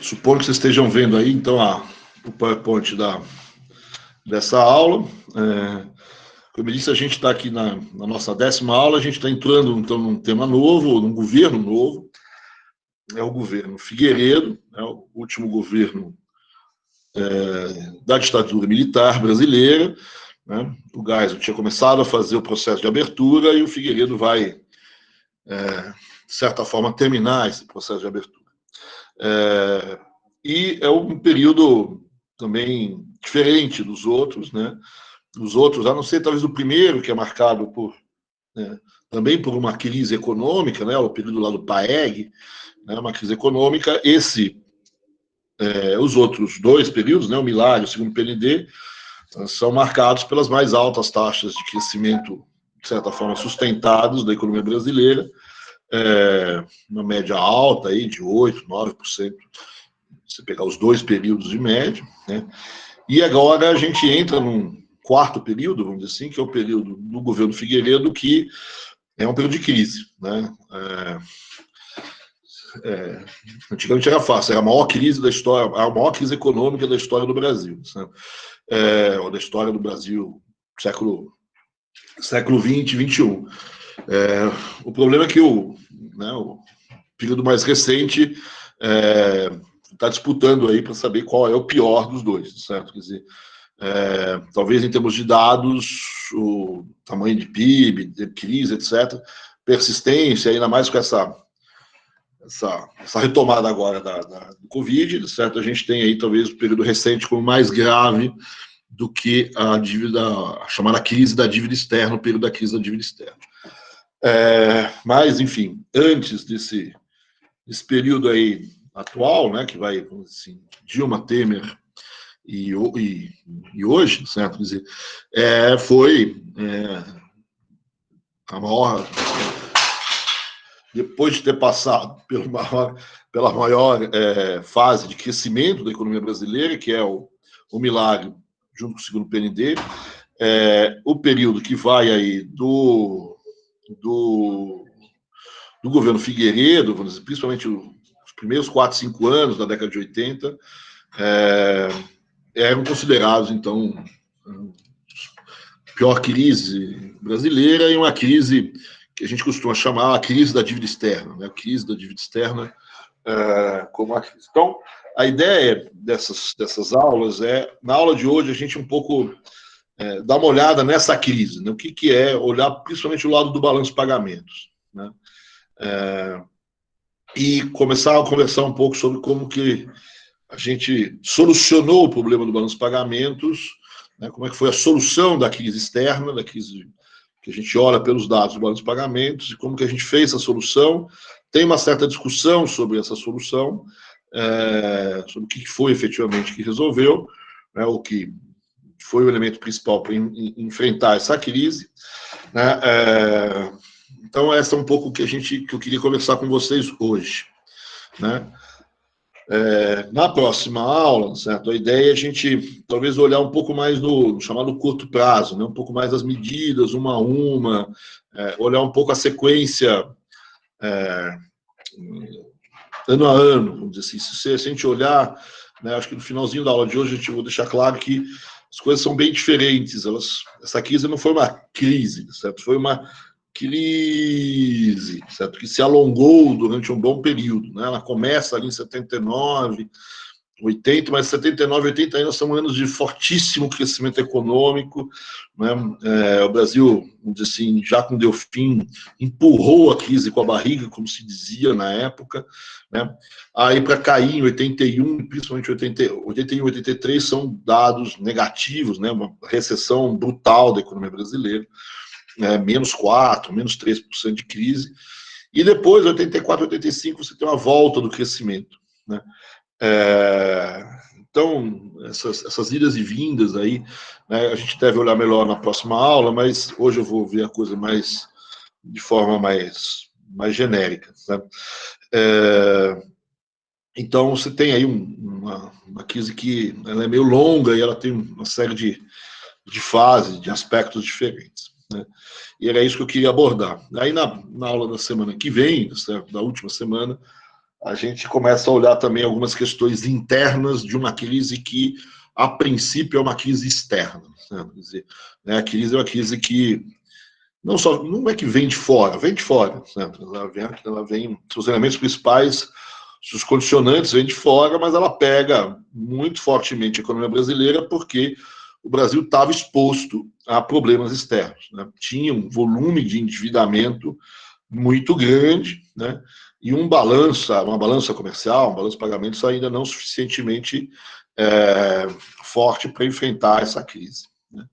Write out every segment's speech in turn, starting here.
Suponho que vocês estejam vendo aí, então, o PowerPoint dessa aula. Como eu disse, a gente está aqui na nossa 10ª aula, a gente está entrando, então, num tema novo, num governo novo. É o governo Figueiredo, é o último governo da ditadura militar brasileira, né? O Geisel tinha começado a fazer o processo de abertura e o Figueiredo vai, de certa forma, terminar esse processo de abertura. E é um período também diferente dos outros, né? Os outros, a não ser talvez o primeiro, que é marcado também por uma crise econômica, né? O período lá do PAEG, né? Uma crise econômica. Os outros dois períodos, né? O Milagre e o segundo PND, são marcados pelas mais altas taxas de crescimento, de certa forma, sustentados da economia brasileira, uma média alta aí de 8%, 9%. Você pegar os dois períodos de média, né? E agora a gente entra num quarto período, vamos dizer assim, que é o período do governo Figueiredo, que é um período de crise, né? Antigamente era fácil, era a maior crise da história, a maior crise econômica da história do Brasil, né? Ou da história do Brasil, século XX, XXI. O problema é que o período mais recente está disputando aí para saber qual é o pior dos dois, certo? Quer dizer, talvez em termos de dados, o tamanho de PIB, de crise, etc., persistência, ainda mais com essa retomada agora do Covid, certo? A gente tem aí talvez o período recente como mais grave do que a chamada crise da dívida externa, o período da crise da dívida externa. Mas, enfim, antes desse período aí atual, né, que vai, vamos dizer assim, Dilma, Temer e hoje, certo? Quer dizer, foi a maior, depois de ter passado pela maior fase de crescimento da economia brasileira, que é o Milagre, junto com o segundo PND, o período que vai aí do governo Figueiredo, vamos dizer, principalmente os primeiros 4, 5 anos da década de 80, eram considerados, então, a pior crise brasileira e uma crise que a gente costuma chamar a crise da dívida externa, né? A crise da dívida externa como a crise. Então, a ideia dessas aulas na aula de hoje, a gente um pouco dar uma olhada nessa crise, né? O que é olhar principalmente o lado do balanço de pagamentos, né? E começar a conversar um pouco sobre como que a gente solucionou o problema do balanço de pagamentos, né? Como é que foi a solução da crise externa, da crise que a gente olha pelos dados do balanço de pagamentos, e como que a gente fez essa solução. Tem uma certa discussão sobre essa solução, sobre o que foi efetivamente que resolveu, né? O que foi o elemento principal para enfrentar essa crise, né? Então, essa é um pouco que eu queria conversar com vocês hoje, né? Na próxima aula, certo? A ideia é a gente talvez olhar um pouco mais no chamado curto prazo, né? Um pouco mais das medidas, uma a uma, olhar um pouco a sequência ano a ano, vamos dizer assim. Se a gente olhar, né, acho que no finalzinho da aula de hoje a gente vai deixar claro que as coisas são bem diferentes. Essa crise não foi uma crise, certo? Foi uma crise, certo? Que se alongou durante um bom período, né? Ela começa ali em 79, 80, mas 79 e 80 ainda são anos de fortíssimo crescimento econômico, né? O Brasil, vamos dizer assim, já com Delfim, empurrou a crise com a barriga, como se dizia na época, né? Aí para cair em 81, principalmente 81 e 83, são dados negativos, né? Uma recessão brutal da economia brasileira, menos 4%, menos 3% de crise, e depois, 84, 85, você tem uma volta do crescimento, né? Então, essas idas e vindas aí, né, a gente deve olhar melhor na próxima aula, mas hoje eu vou ver a coisa de forma mais genérica, né? Então, você tem aí uma crise que ela é meio longa e ela tem uma série de fases, de aspectos diferentes, né? E era isso que eu queria abordar. Aí, na aula da semana que vem, certo? Da última semana, a gente começa a olhar também algumas questões internas de uma crise que, a princípio, é uma crise externa. Né? Quer dizer, né, a crise é uma crise que não é que vem de fora, vem de fora. Né? Ela vem, os elementos principais, os condicionantes vêm de fora, mas ela pega muito fortemente a economia brasileira porque o Brasil estava exposto a problemas externos. Né? Tinha um volume de endividamento muito grande, né? E uma balança comercial, um balanço de pagamentos ainda não suficientemente forte para enfrentar essa crise. Né?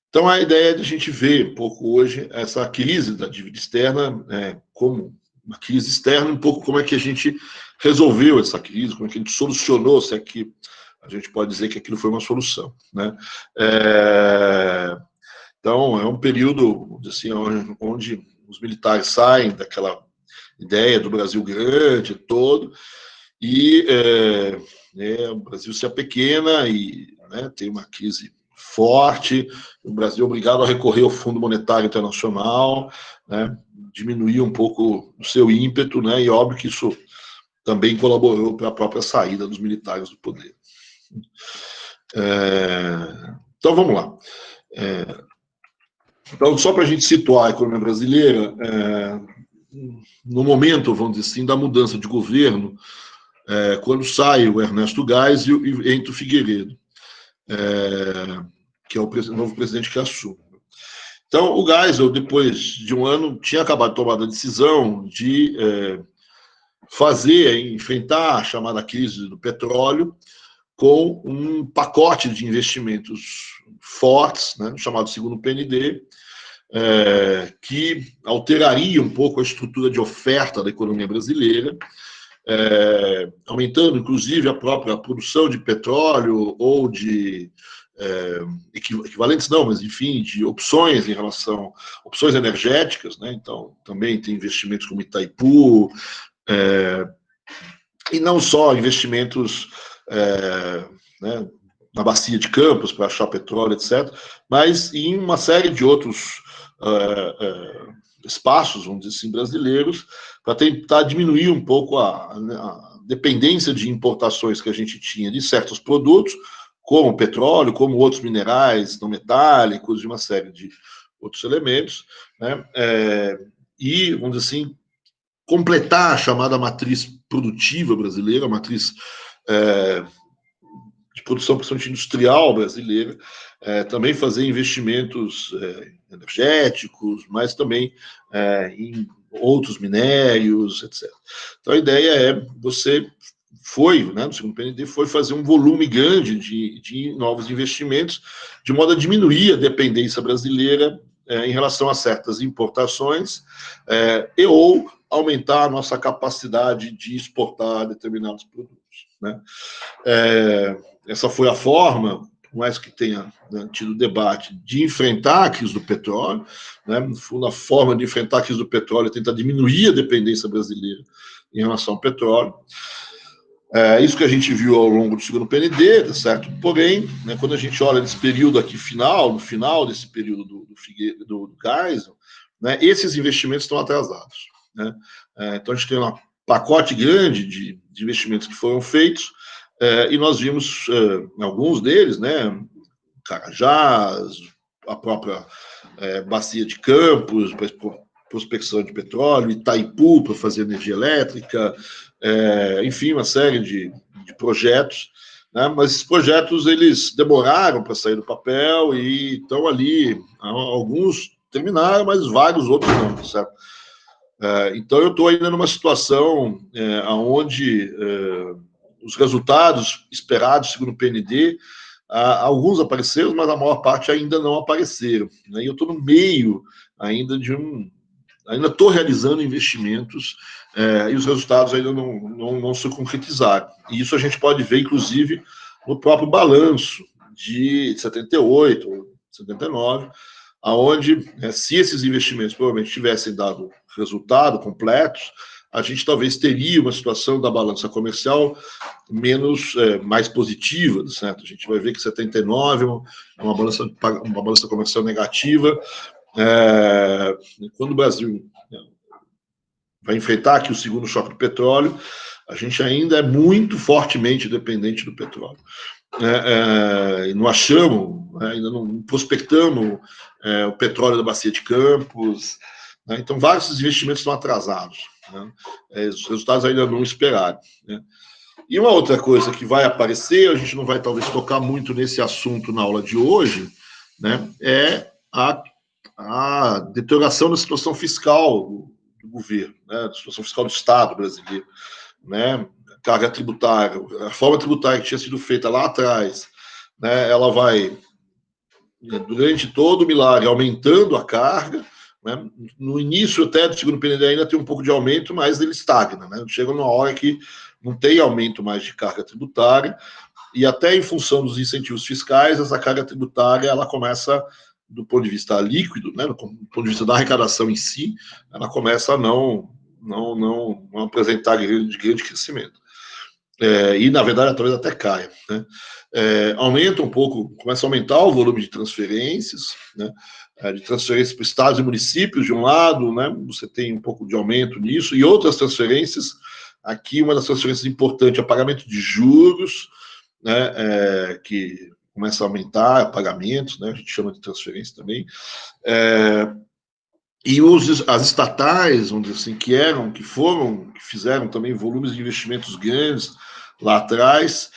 Então, a ideia é de a gente ver um pouco hoje essa crise da dívida externa como uma crise externa, um pouco como é que a gente resolveu essa crise, como é que a gente solucionou, se é que a gente pode dizer que aquilo foi uma solução. Né? Então, é um período assim, onde os militares saem daquela ideia do Brasil grande todo e o Brasil se apequena e tem uma crise forte, o Brasil é obrigado a recorrer ao Fundo Monetário Internacional, diminuir um pouco o seu ímpeto, e óbvio que isso também colaborou para a própria saída dos militares do poder. Então, vamos lá. Então, só para a gente situar a economia brasileira, no momento, vamos dizer assim, da mudança de governo, quando sai o Ernesto Geisel e entra o Figueiredo, que é o novo presidente que assume. Então, o Geisel, depois de um ano, tinha acabado de tomar a decisão de enfrentar a chamada crise do petróleo com um pacote de investimentos fortes, chamado segundo PND, que alteraria um pouco a estrutura de oferta da economia brasileira, aumentando, inclusive, a própria produção de petróleo ou de equivalentes, não, mas, enfim, de opções em relação opções energéticas. Então, também tem investimentos como Itaipu, e não só investimentos na bacia de Campos para achar petróleo, etc., mas em uma série de outros espaços, vamos dizer assim, brasileiros, para tentar diminuir um pouco a dependência de importações que a gente tinha de certos produtos, como petróleo, como outros minerais não metálicos, de uma série de outros elementos, e, vamos dizer assim, completar a chamada matriz produtiva brasileira, a matriz de produção, principalmente industrial brasileira, também fazer investimentos energéticos, mas também em outros minérios, etc. Então, a ideia no segundo PND, foi fazer um volume grande de novos investimentos, de modo a diminuir a dependência brasileira em relação a certas importações ou aumentar a nossa capacidade de exportar determinados produtos. Essa foi a forma, por mais que tenha tido debate, de enfrentar a crise do petróleo. No fundo, a forma de enfrentar a crise do petróleo é tentar diminuir a dependência brasileira em relação ao petróleo. Isso que a gente viu ao longo do segundo PND, tá certo? Porém, quando a gente olha nesse período aqui no final desse período do Geisel, esses investimentos estão atrasados. Então, a gente tem um pacote grande de investimentos que foram feitos, e nós vimos alguns deles, Carajás, a própria bacia de Campos, para prospecção de petróleo, Itaipu para fazer energia elétrica, enfim, uma série de projetos, mas esses projetos eles demoraram para sair do papel e estão ali, alguns terminaram, mas vários outros não, certo? Então, eu estou ainda numa situação onde os resultados esperados, segundo o PND, alguns apareceram, mas a maior parte ainda não apareceram. E eu estou no meio ainda ainda estou realizando investimentos e os resultados ainda não se concretizaram. E isso a gente pode ver, inclusive, no próprio balanço de 78, 79, aonde, se esses investimentos provavelmente tivessem dado resultado completos, a gente talvez teria uma situação da balança comercial mais positiva, certo? A gente vai ver que 79 é uma balança comercial negativa. Quando o Brasil para enfrentar aqui o segundo choque do petróleo, a gente ainda é muito fortemente dependente do petróleo. Não achamos, ainda não prospectamos o petróleo da Bacia de Campos, né? Então vários investimentos estão atrasados, né? Os resultados ainda não esperaram, né? E uma outra coisa que vai aparecer, a gente não vai talvez tocar muito nesse assunto na aula de hoje, né, é a deterioração da situação fiscal do governo, né, da situação fiscal do Estado brasileiro, né, carga tributária, a forma tributária que tinha sido feita lá atrás, né, ela vai, durante todo o milagre, aumentando a carga, né, no início até do segundo PND ainda tem um pouco de aumento, mas ele estagna, né, chega numa hora que não tem aumento mais de carga tributária, e até em função dos incentivos fiscais, essa carga tributária ela começa, do ponto de vista líquido, né, do ponto de vista da arrecadação em si, ela começa a não apresentar grande crescimento. E, na verdade, talvez até caia, né? Aumenta um pouco, começa a aumentar o volume de transferências, né? De transferências para estados e municípios, de um lado, né? Você tem um pouco de aumento nisso, e outras transferências. Aqui, uma das transferências importantes é o pagamento de juros, né? Que começa a aumentar, pagamentos, né? A gente chama de transferência também. E as estatais, vamos dizer assim, que fizeram também volumes de investimentos grandes lá atrás,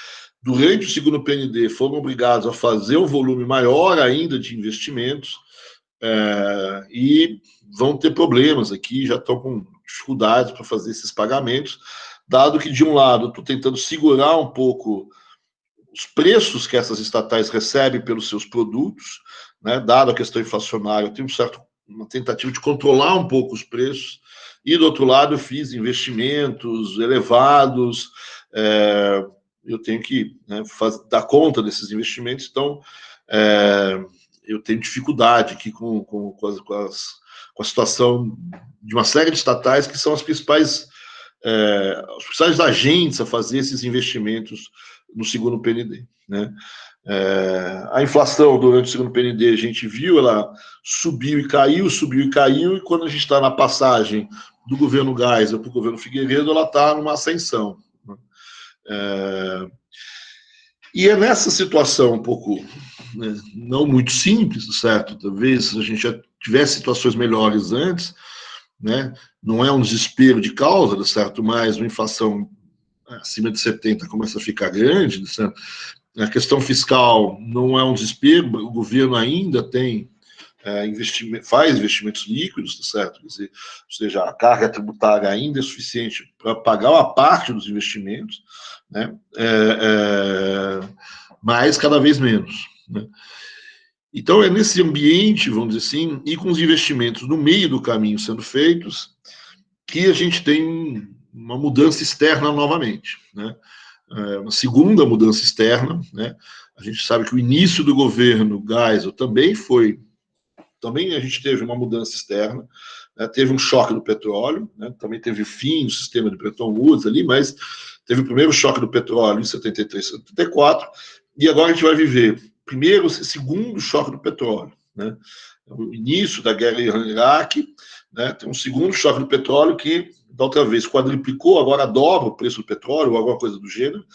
durante o segundo PND foram obrigados a fazer um volume maior ainda de investimentos, e vão ter problemas aqui, já estão com dificuldades para fazer esses pagamentos, dado que, de um lado, estou tentando segurar um pouco os preços que essas estatais recebem pelos seus produtos, né, dado a questão inflacionária, eu tenho uma tentativa de controlar um pouco os preços, e, do outro lado, eu fiz investimentos elevados, eu tenho que, né, dar conta desses investimentos, então eu tenho dificuldade aqui com a situação de uma série de estatais que são os principais agentes a fazer esses investimentos no segundo PND, né? A inflação durante o segundo PND, a gente viu, ela subiu e caiu, e quando a gente está na passagem do governo Geisel para o governo Figueiredo, ela está numa ascensão, né? E é nessa situação um pouco, né, não muito simples, certo? Talvez a gente já tivesse situações melhores antes, né? Não é um desespero de causa, certo? Mas uma inflação acima de 70 começa a ficar grande, certo? A questão fiscal não é um desespero, o governo ainda tem faz investimentos líquidos, certo? Quer dizer, ou seja, a carga tributária ainda é suficiente para pagar uma parte dos investimentos, né? Mas cada vez menos, né? Então, é nesse ambiente, vamos dizer assim, e com os investimentos no meio do caminho sendo feitos, que a gente tem uma mudança externa novamente, né? Uma segunda mudança externa, né? A gente sabe que o início do governo Geisel também a gente teve uma mudança externa, né? Teve um choque do petróleo, né? Também teve o fim do sistema de Bretton Woods ali, mas teve o primeiro choque do petróleo em 73, 74, e agora a gente vai viver primeiro, segundo choque do petróleo, né? O início da guerra Irã-Iraque, né? Tem um segundo choque do petróleo que, da outra vez, quadruplicou, agora dobra o preço do petróleo, ou alguma coisa do gênero,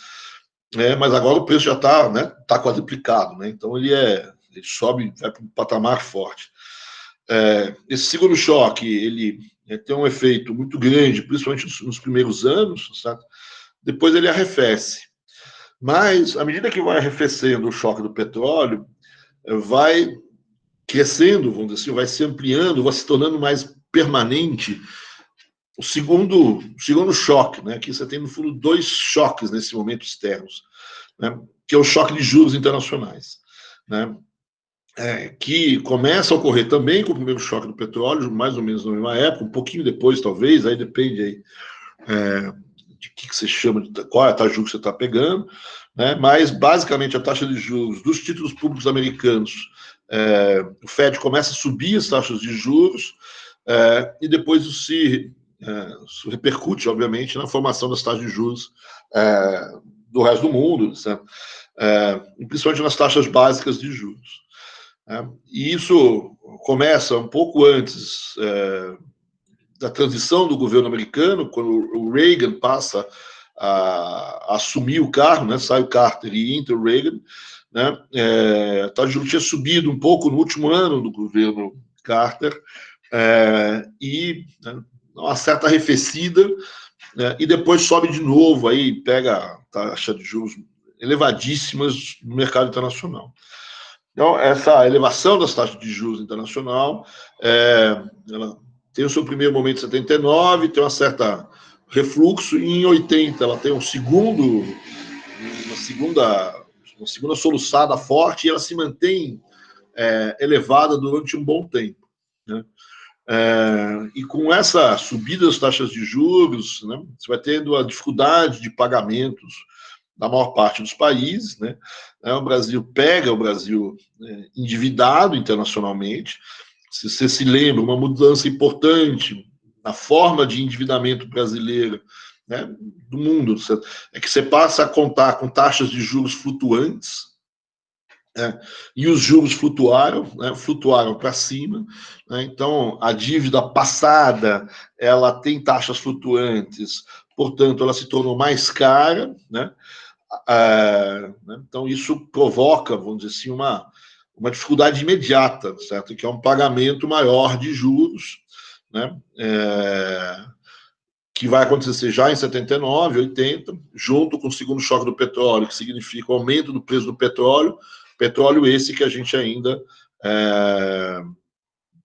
mas agora o preço já está, né, quadruplicado, né? Então ele sobe, vai para um patamar forte. Esse segundo choque, ele tem um efeito muito grande, principalmente nos primeiros anos, certo? Depois ele arrefece. Mas, à medida que vai arrefecendo o choque do petróleo, vai crescendo, vamos dizer assim, vai se ampliando, vai se tornando mais permanente o segundo choque, né? Aqui você tem, no fundo, dois choques nesse momento externos, né? Que é o choque de juros internacionais, né? Que começa a ocorrer também com o primeiro choque do petróleo, mais ou menos na mesma época, um pouquinho depois, talvez, aí depende aí, de que você chama, qual é a taxa de juros que você está pegando, né? Mas, basicamente, a taxa de juros dos títulos públicos americanos, o Fed começa a subir as taxas de juros, e depois isso repercute, obviamente, na formação das taxas de juros do resto do mundo, certo? Principalmente nas taxas básicas de juros. E isso começa um pouco antes da transição do governo americano, quando o Reagan passa a assumir o cargo, né, sai o Carter e entra o Reagan, né, a taxa de juros tinha subido um pouco no último ano do governo Carter, e né, uma certa arrefecida, né, e depois sobe de novo, aí pega taxa de juros elevadíssimas no mercado internacional. Então, essa elevação das taxas de juros internacional, ela tem o seu primeiro momento em 79, tem uma certa refluxo, e em 80 ela tem uma segunda soluçada forte, e ela se mantém elevada durante um bom tempo, né? E com essa subida das taxas de juros, né, você vai tendo a dificuldade de pagamentos da maior parte dos países, né? O Brasil endividado internacionalmente. Se você se lembra, uma mudança importante na forma de endividamento brasileiro, né, do mundo, é que você passa a contar com taxas de juros flutuantes, e os juros flutuaram, né, flutuaram para cima, né, então a dívida passada ela tem taxas flutuantes, portanto ela se tornou mais cara, né, então isso provoca, vamos dizer assim, uma dificuldade imediata, certo? Que é um pagamento maior de juros, né? Que vai acontecer já em 79, 80, junto com o segundo choque do petróleo, que significa o aumento do preço do petróleo esse que a gente ainda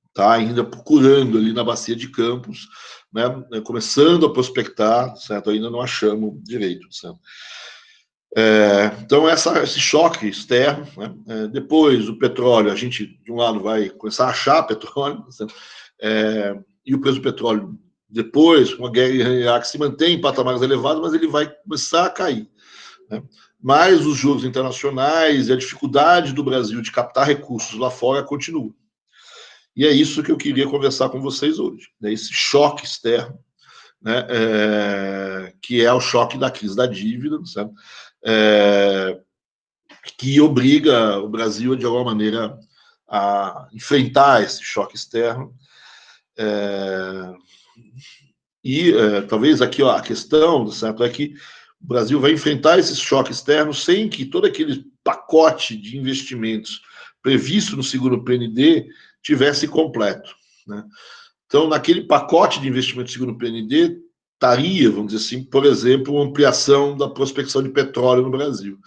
está ainda procurando ali na bacia de Campos, né? Começando a prospectar, certo? Ainda não achamos direito, certo? Então, esse choque externo, né? Depois o petróleo, a gente, de um lado, vai começar a achar petróleo, e o preço do petróleo, depois, com a guerra em Iraque, se mantém em patamares elevados, mas ele vai começar a cair, né? Mas os juros internacionais e a dificuldade do Brasil de captar recursos lá fora continua. E é isso que eu queria conversar com vocês hoje, né? Esse choque externo, né? Que é o choque da crise da dívida, certo? Que obriga o Brasil, de alguma maneira, a enfrentar esse choque externo. Talvez aqui a questão, certo, é que o Brasil vai enfrentar esse choque externo sem que todo aquele pacote de investimentos previsto no segundo PND tivesse completo, né? Então, naquele pacote de investimento do segundo PND, estaria, vamos dizer assim, por exemplo, uma ampliação da prospecção de petróleo no Brasil.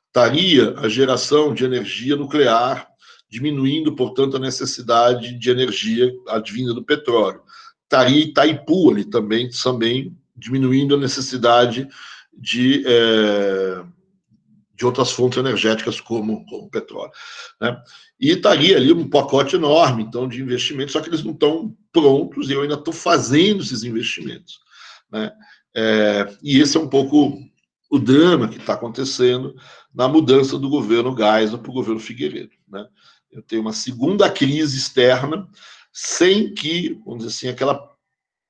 Estaria a geração de energia nuclear, diminuindo, portanto, a necessidade de energia advinda do petróleo. Estaria Itaipu ali também diminuindo a necessidade de outras fontes energéticas como o petróleo, né? E estaria ali um pacote enorme, então, de investimentos, só que eles não estão prontos e eu ainda estou fazendo esses investimentos, né? E esse é um pouco o drama que está acontecendo na mudança do governo Geisel para o governo Figueiredo, né? Eu tenho uma segunda crise externa sem que, vamos dizer assim,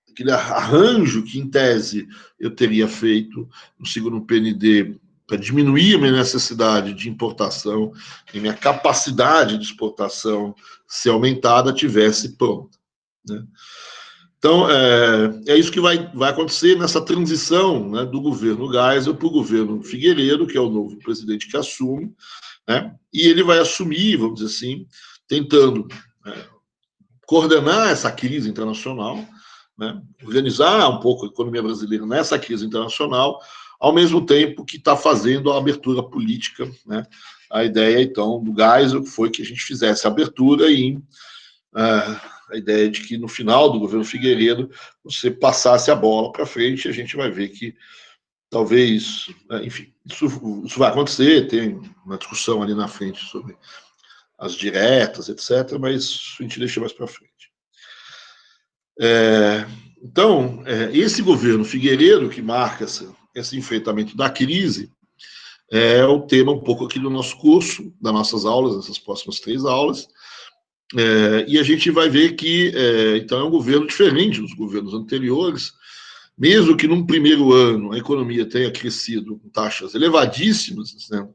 aquele arranjo que, em tese, eu teria feito no segundo PND para diminuir a minha necessidade de importação e minha capacidade de exportação ser aumentada, tivesse pronta, né? Então, é isso que vai acontecer nessa transição, né, do governo Geisel para o governo Figueiredo, que é o novo presidente que assume, né? E ele vai assumir, vamos dizer assim, tentando coordenar essa crise internacional, né, organizar um pouco a economia brasileira nessa crise internacional, ao mesmo tempo que está fazendo a abertura política, né? A ideia, então, do Geisel foi que a gente fizesse a abertura e a ideia de que no final do governo Figueiredo você passasse a bola para frente, e a gente vai ver que talvez, enfim, isso vai acontecer, tem uma discussão ali na frente sobre as diretas, etc., mas a gente deixa mais para frente. Então, esse governo Figueiredo, que marca esse enfrentamento da crise, é o tema um pouco aqui do nosso curso, das nossas aulas, essas próximas 3 aulas, e a gente vai ver que, então, é um governo diferente dos governos anteriores, mesmo que num primeiro ano a economia tenha crescido com taxas elevadíssimas, né,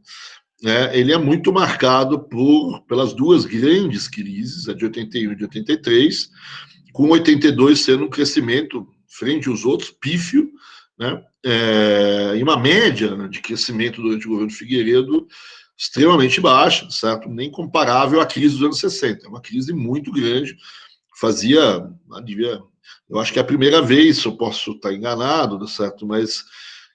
ele é muito marcado pelas 2 grandes crises, a de 81 e de 83, com 82 sendo um crescimento frente aos outros, pífio, né? E uma média, né, de crescimento durante o governo Figueiredo extremamente baixa, certo? Nem comparável à crise dos anos 60. É uma crise muito grande, eu acho que é a primeira vez, eu posso estar enganado, certo? Mas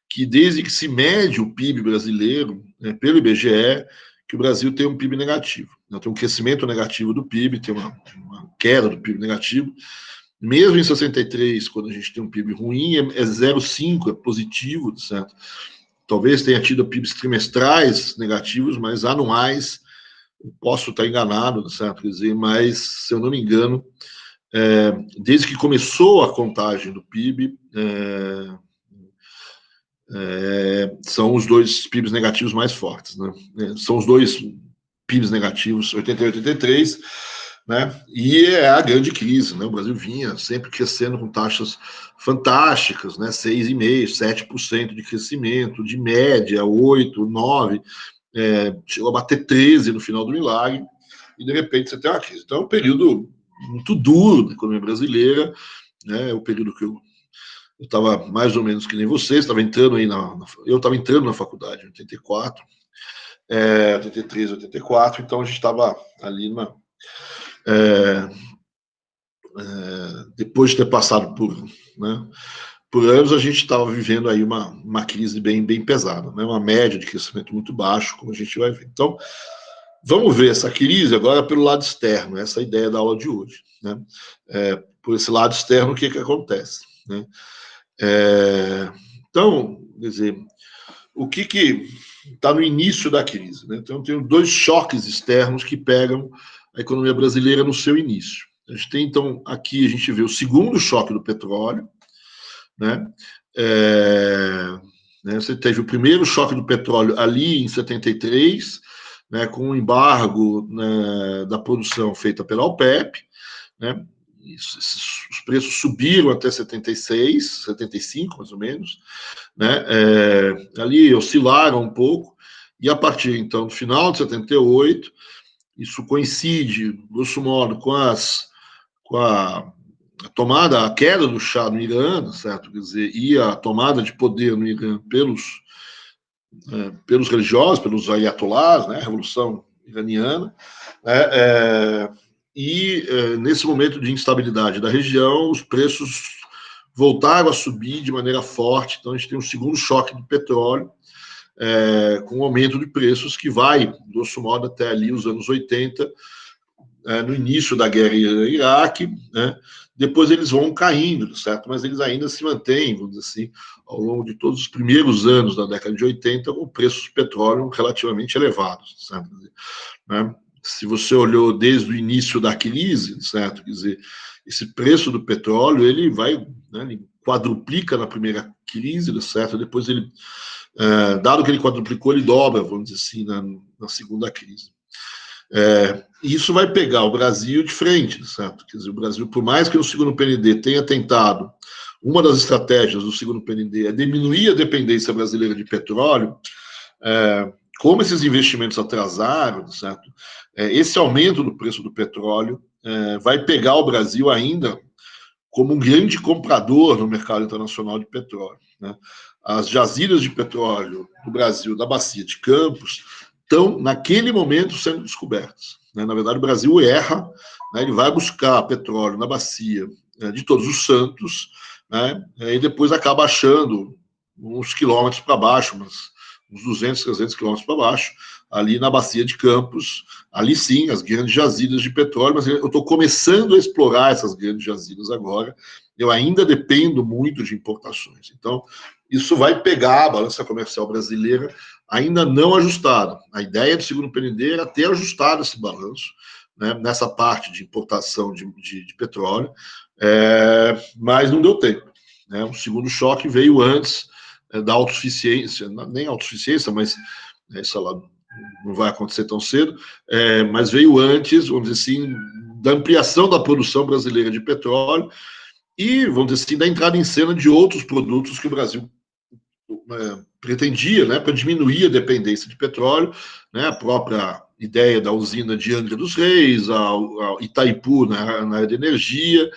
que desde que se mede o PIB brasileiro, né, pelo IBGE, que o Brasil tem um PIB negativo. Né? Tem um crescimento negativo do PIB, tem uma queda do PIB negativo. Mesmo em 63, quando a gente tem um PIB ruim, é 0,5, é positivo, certo? Talvez tenha tido PIBs trimestrais negativos, mas anuais, posso estar enganado, certo? Quer dizer, mas, se eu não me engano, desde que começou a contagem do PIB, são os dois PIBs negativos mais fortes, né? São os dois PIBs negativos, 82 e 83, né? E é a grande crise, né? O Brasil vinha sempre crescendo com taxas fantásticas, né? 6,5%, 7% de crescimento, de média, 8%, 9%, chegou a bater 13% no final do milagre, e de repente você tem uma crise. Então é um período muito duro da economia brasileira, né? É o período que eu estava mais ou menos que nem vocês, estava entrando aí eu estava entrando na faculdade em 84, 83, 84, então a gente estava ali depois de ter passado por anos, a gente estava vivendo aí uma crise bem pesada, né? Uma média de crescimento muito baixo, como a gente vai ver. Então, vamos ver essa crise agora pelo lado externo, essa é a ideia da aula de hoje, né? Por esse lado externo, o que acontece, né? Então, quer dizer, o que está no início da crise, né? Então, tem dois choques externos que pegam a economia brasileira no seu início. A gente tem, então, aqui a gente vê o segundo choque do petróleo, né? Você teve o primeiro choque do petróleo ali em 73, né, com o embargo, né, da produção feita pela OPEP, né? Os preços subiram até 76, 75, mais ou menos, né? Ali oscilaram um pouco, e a partir, então, do final de 78, isso coincide, grosso modo, com a tomada, a queda do Shah no Irã, certo? Quer dizer, e a tomada de poder no Irã pelos religiosos, pelos ayatollahs, né? A Revolução Iraniana, né? Nesse momento de instabilidade da região, os preços voltaram a subir de maneira forte. Então, a gente tem um segundo choque do petróleo, com um aumento de preços que vai, grosso modo, até ali os anos 80, no início da guerra Irã-Iraque, né? Depois eles vão caindo, certo? Mas eles ainda se mantêm, vamos dizer assim, ao longo de todos os primeiros anos da década de 80, com preços do petróleo relativamente elevados, certo? Né? Se você olhou desde o início da crise, certo? Quer dizer, esse preço do petróleo, ele vai, né, ele quadruplica na primeira crise, certo? Depois ele, dado que ele quadruplicou, ele dobra, vamos dizer assim, na segunda crise. E isso vai pegar o Brasil de frente, certo? Quer dizer, o Brasil, por mais que no segundo PND tenha tentado, uma das estratégias do segundo PND é diminuir a dependência brasileira de petróleo, como esses investimentos atrasaram, certo? Esse aumento do preço do petróleo vai pegar o Brasil ainda como um grande comprador no mercado internacional de petróleo, né? As jazidas de petróleo do Brasil, da Bacia de Campos, estão, naquele momento, sendo descobertas, né? Na verdade, o Brasil erra, né? Ele vai buscar petróleo na Bacia de Todos os Santos, né? E depois acaba achando uns quilômetros para baixo, uns 200, 300 quilômetros para baixo, ali na Bacia de Campos, ali sim, as grandes jazidas de petróleo, mas eu estou começando a explorar essas grandes jazidas agora, eu ainda dependo muito de importações. Então, isso vai pegar a balança comercial brasileira ainda não ajustada. A ideia do segundo PND era ter ajustado esse balanço, né, nessa parte de importação de petróleo, mas não deu tempo, né? O segundo choque veio antes da autossuficiência, nem autossuficiência, mas sei lá, não vai acontecer tão cedo, mas veio antes, vamos dizer assim, da ampliação da produção brasileira de petróleo e, vamos dizer assim, da entrada em cena de outros produtos que o Brasil pretendia, né, para diminuir a dependência de petróleo, né, a própria ideia da usina de Angra dos Reis, a Itaipu na área de energia,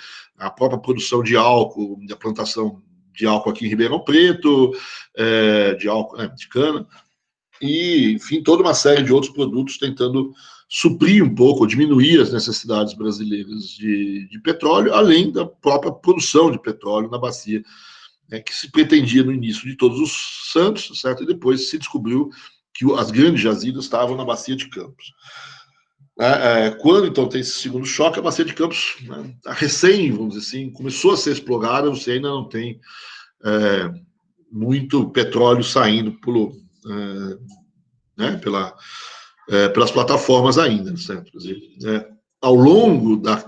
a própria produção de álcool, da plantação de álcool aqui em Ribeirão Preto, de álcool, de cana, e, enfim, toda uma série de outros produtos tentando suprir um pouco, diminuir as necessidades brasileiras de petróleo, além da própria produção de petróleo na bacia, que se pretendia no início de Todos os Santos, certo? E depois se descobriu que as grandes jazidas estavam na bacia de Campos. Quando, então, tem esse segundo choque, a bacia de Campos, recém, vamos dizer assim, começou a ser explorada, você ainda não tem muito petróleo saindo pelas plataformas ainda, certo? Quer dizer, ao longo da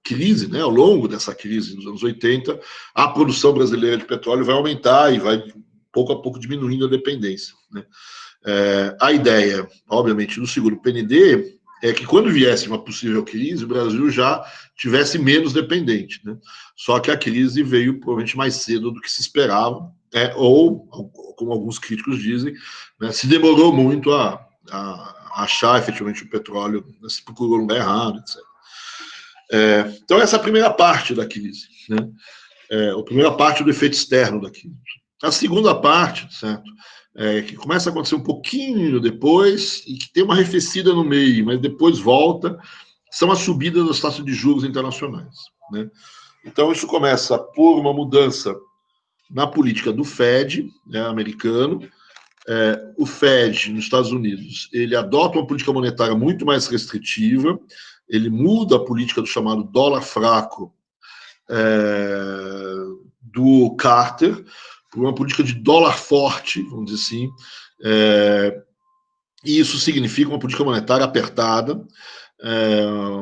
crise, ao longo dessa crise dos anos 80, a produção brasileira de petróleo vai aumentar e vai, pouco a pouco, diminuindo a dependência, né? A ideia, obviamente, do seguro PND é que, quando viesse uma possível crise, o Brasil já tivesse menos dependente, né? Só que a crise veio, provavelmente, mais cedo do que se esperava, ou, como alguns críticos dizem, né, se demorou muito a achar efetivamente o petróleo, né, se procurou no lugar errado, etc. Então, essa é a primeira parte da crise, né? A primeira parte do efeito externo da crise. A segunda parte, certo? Que começa a acontecer um pouquinho depois e que tem uma arrefecida no meio, mas depois volta, são as subidas das taxas de juros internacionais, né? Então, isso começa por uma mudança na política do Fed, né, americano. O Fed, nos Estados Unidos, ele adota uma política monetária muito mais restritiva, ele muda a política do chamado dólar fraco do Carter por uma política de dólar forte, vamos dizer assim, e isso significa uma política monetária apertada,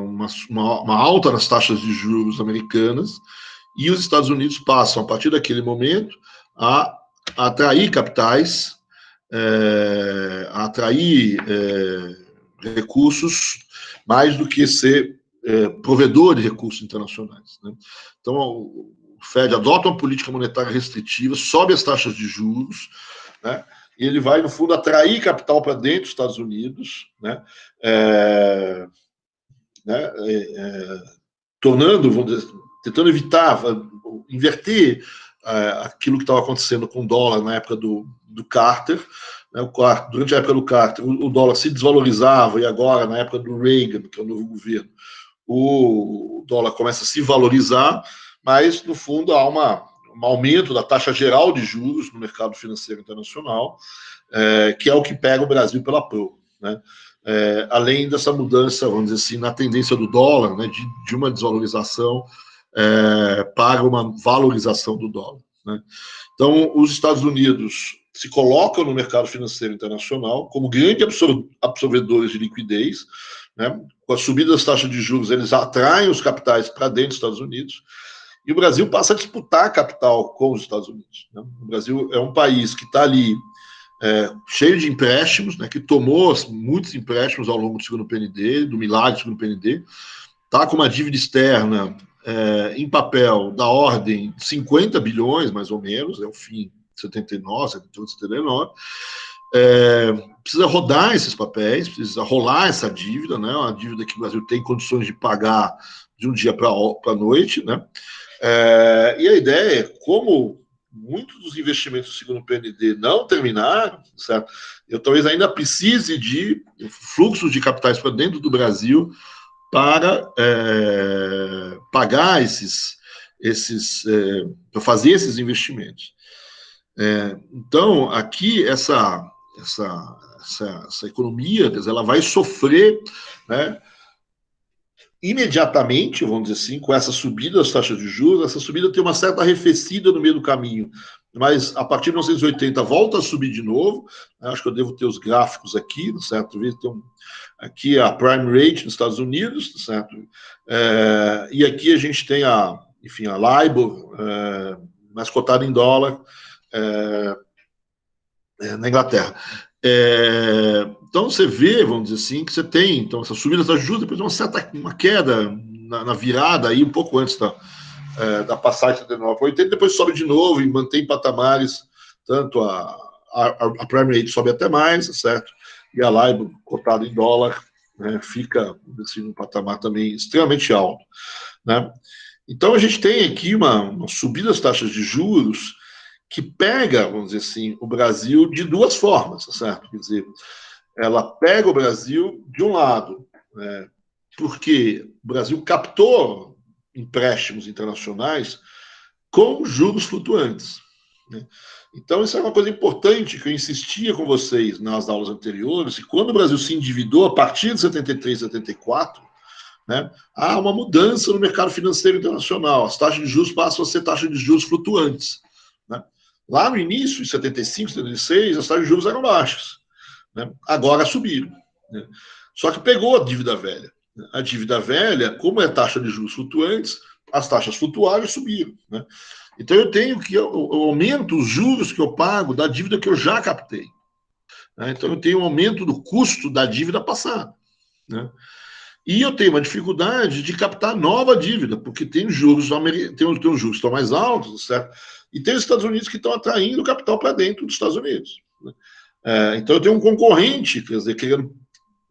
uma alta nas taxas de juros americanas, e os Estados Unidos passam, a partir daquele momento, a atrair capitais, a atrair recursos, mais do que ser provedor de recursos internacionais, né? Então, o Fed adota uma política monetária restritiva, sobe as taxas de juros, né? E ele vai, no fundo, atrair capital para dentro dos Estados Unidos, né? Tornando, vamos dizer, tentando evitar, inverter aquilo que estava acontecendo com o dólar na época do Carter, né? Durante a época do Carter, o dólar se desvalorizava, e agora, na época do Reagan, que é o novo governo, o dólar começa a se valorizar, mas, no fundo, há um aumento da taxa geral de juros no mercado financeiro internacional, que é o que pega o Brasil pela proa, né? Além dessa mudança, vamos dizer assim, na tendência do dólar, né, de uma desvalorização para uma valorização do dólar, né? Então, os Estados Unidos se colocam no mercado financeiro internacional como grandes absorvedores de liquidez, né? Com a subida das taxas de juros, eles atraem os capitais para dentro dos Estados Unidos, e o Brasil passa a disputar capital com os Estados Unidos, né? O Brasil é um país que está ali cheio de empréstimos, né, que tomou muitos empréstimos ao longo do segundo PND, do milagre do segundo PND, está com uma dívida externa em papel da ordem de 50 bilhões, mais ou menos, é o fim de 79, 78, 79, precisa rodar esses papéis, precisa rolar essa dívida, né, uma dívida que o Brasil tem condições de pagar de um dia para a noite, né? E a ideia é, como muitos dos investimentos do segundo PND não terminaram, certo? Eu talvez ainda precise de fluxos de capitais para dentro do Brasil para pagar para fazer esses investimentos. Então, aqui, essa economia, quer dizer, ela vai sofrer, né, imediatamente, vamos dizer assim, com essa subida das taxas de juros. Essa subida tem uma certa arrefecida no meio do caminho, mas a partir de 1980 volta a subir de novo. Acho que eu devo ter os gráficos aqui, certo? Tem aqui a prime rate nos Estados Unidos, certo? E aqui a gente tem a LIBOR, mais cotada em dólar, na Inglaterra. Então você vê, vamos dizer assim, que você tem então essa subida da juros, depois uma queda na virada aí um pouco antes da passagem de 79 para 80, depois sobe de novo e mantém patamares, tanto a prime rate sobe até mais, certo? E a LIBOR cotada em dólar, né, fica assim, num patamar também extremamente alto, né? Então, a gente tem aqui uma subida das taxas de juros que pega, vamos dizer assim, o Brasil de duas formas, certo? Quer dizer, ela pega o Brasil de um lado, porque o Brasil captou empréstimos internacionais com juros flutuantes. Né? Então, isso é uma coisa importante que eu insistia com vocês nas aulas anteriores, e quando o Brasil se endividou a partir de 73, 74, né, há uma mudança no mercado financeiro internacional. As taxas de juros passam a ser taxas de juros flutuantes. Né? Lá no início, em 75, 76, as taxas de juros eram baixas. Né? Agora subiram. Né? Só que pegou a dívida velha. A dívida velha, como é taxa de juros flutuantes, as taxas flutuaram e subiram. Né? Então eu tenho que eu aumento os juros que eu pago da dívida que eu já captei. Né? Então eu tenho um aumento do custo da dívida passada. Né? E eu tenho uma dificuldade de captar nova dívida, porque tem juros, tem os juros que estão mais altos, certo? E tem os Estados Unidos que estão atraindo capital para dentro dos Estados Unidos. Né? Então eu tenho um concorrente, quer dizer, querendo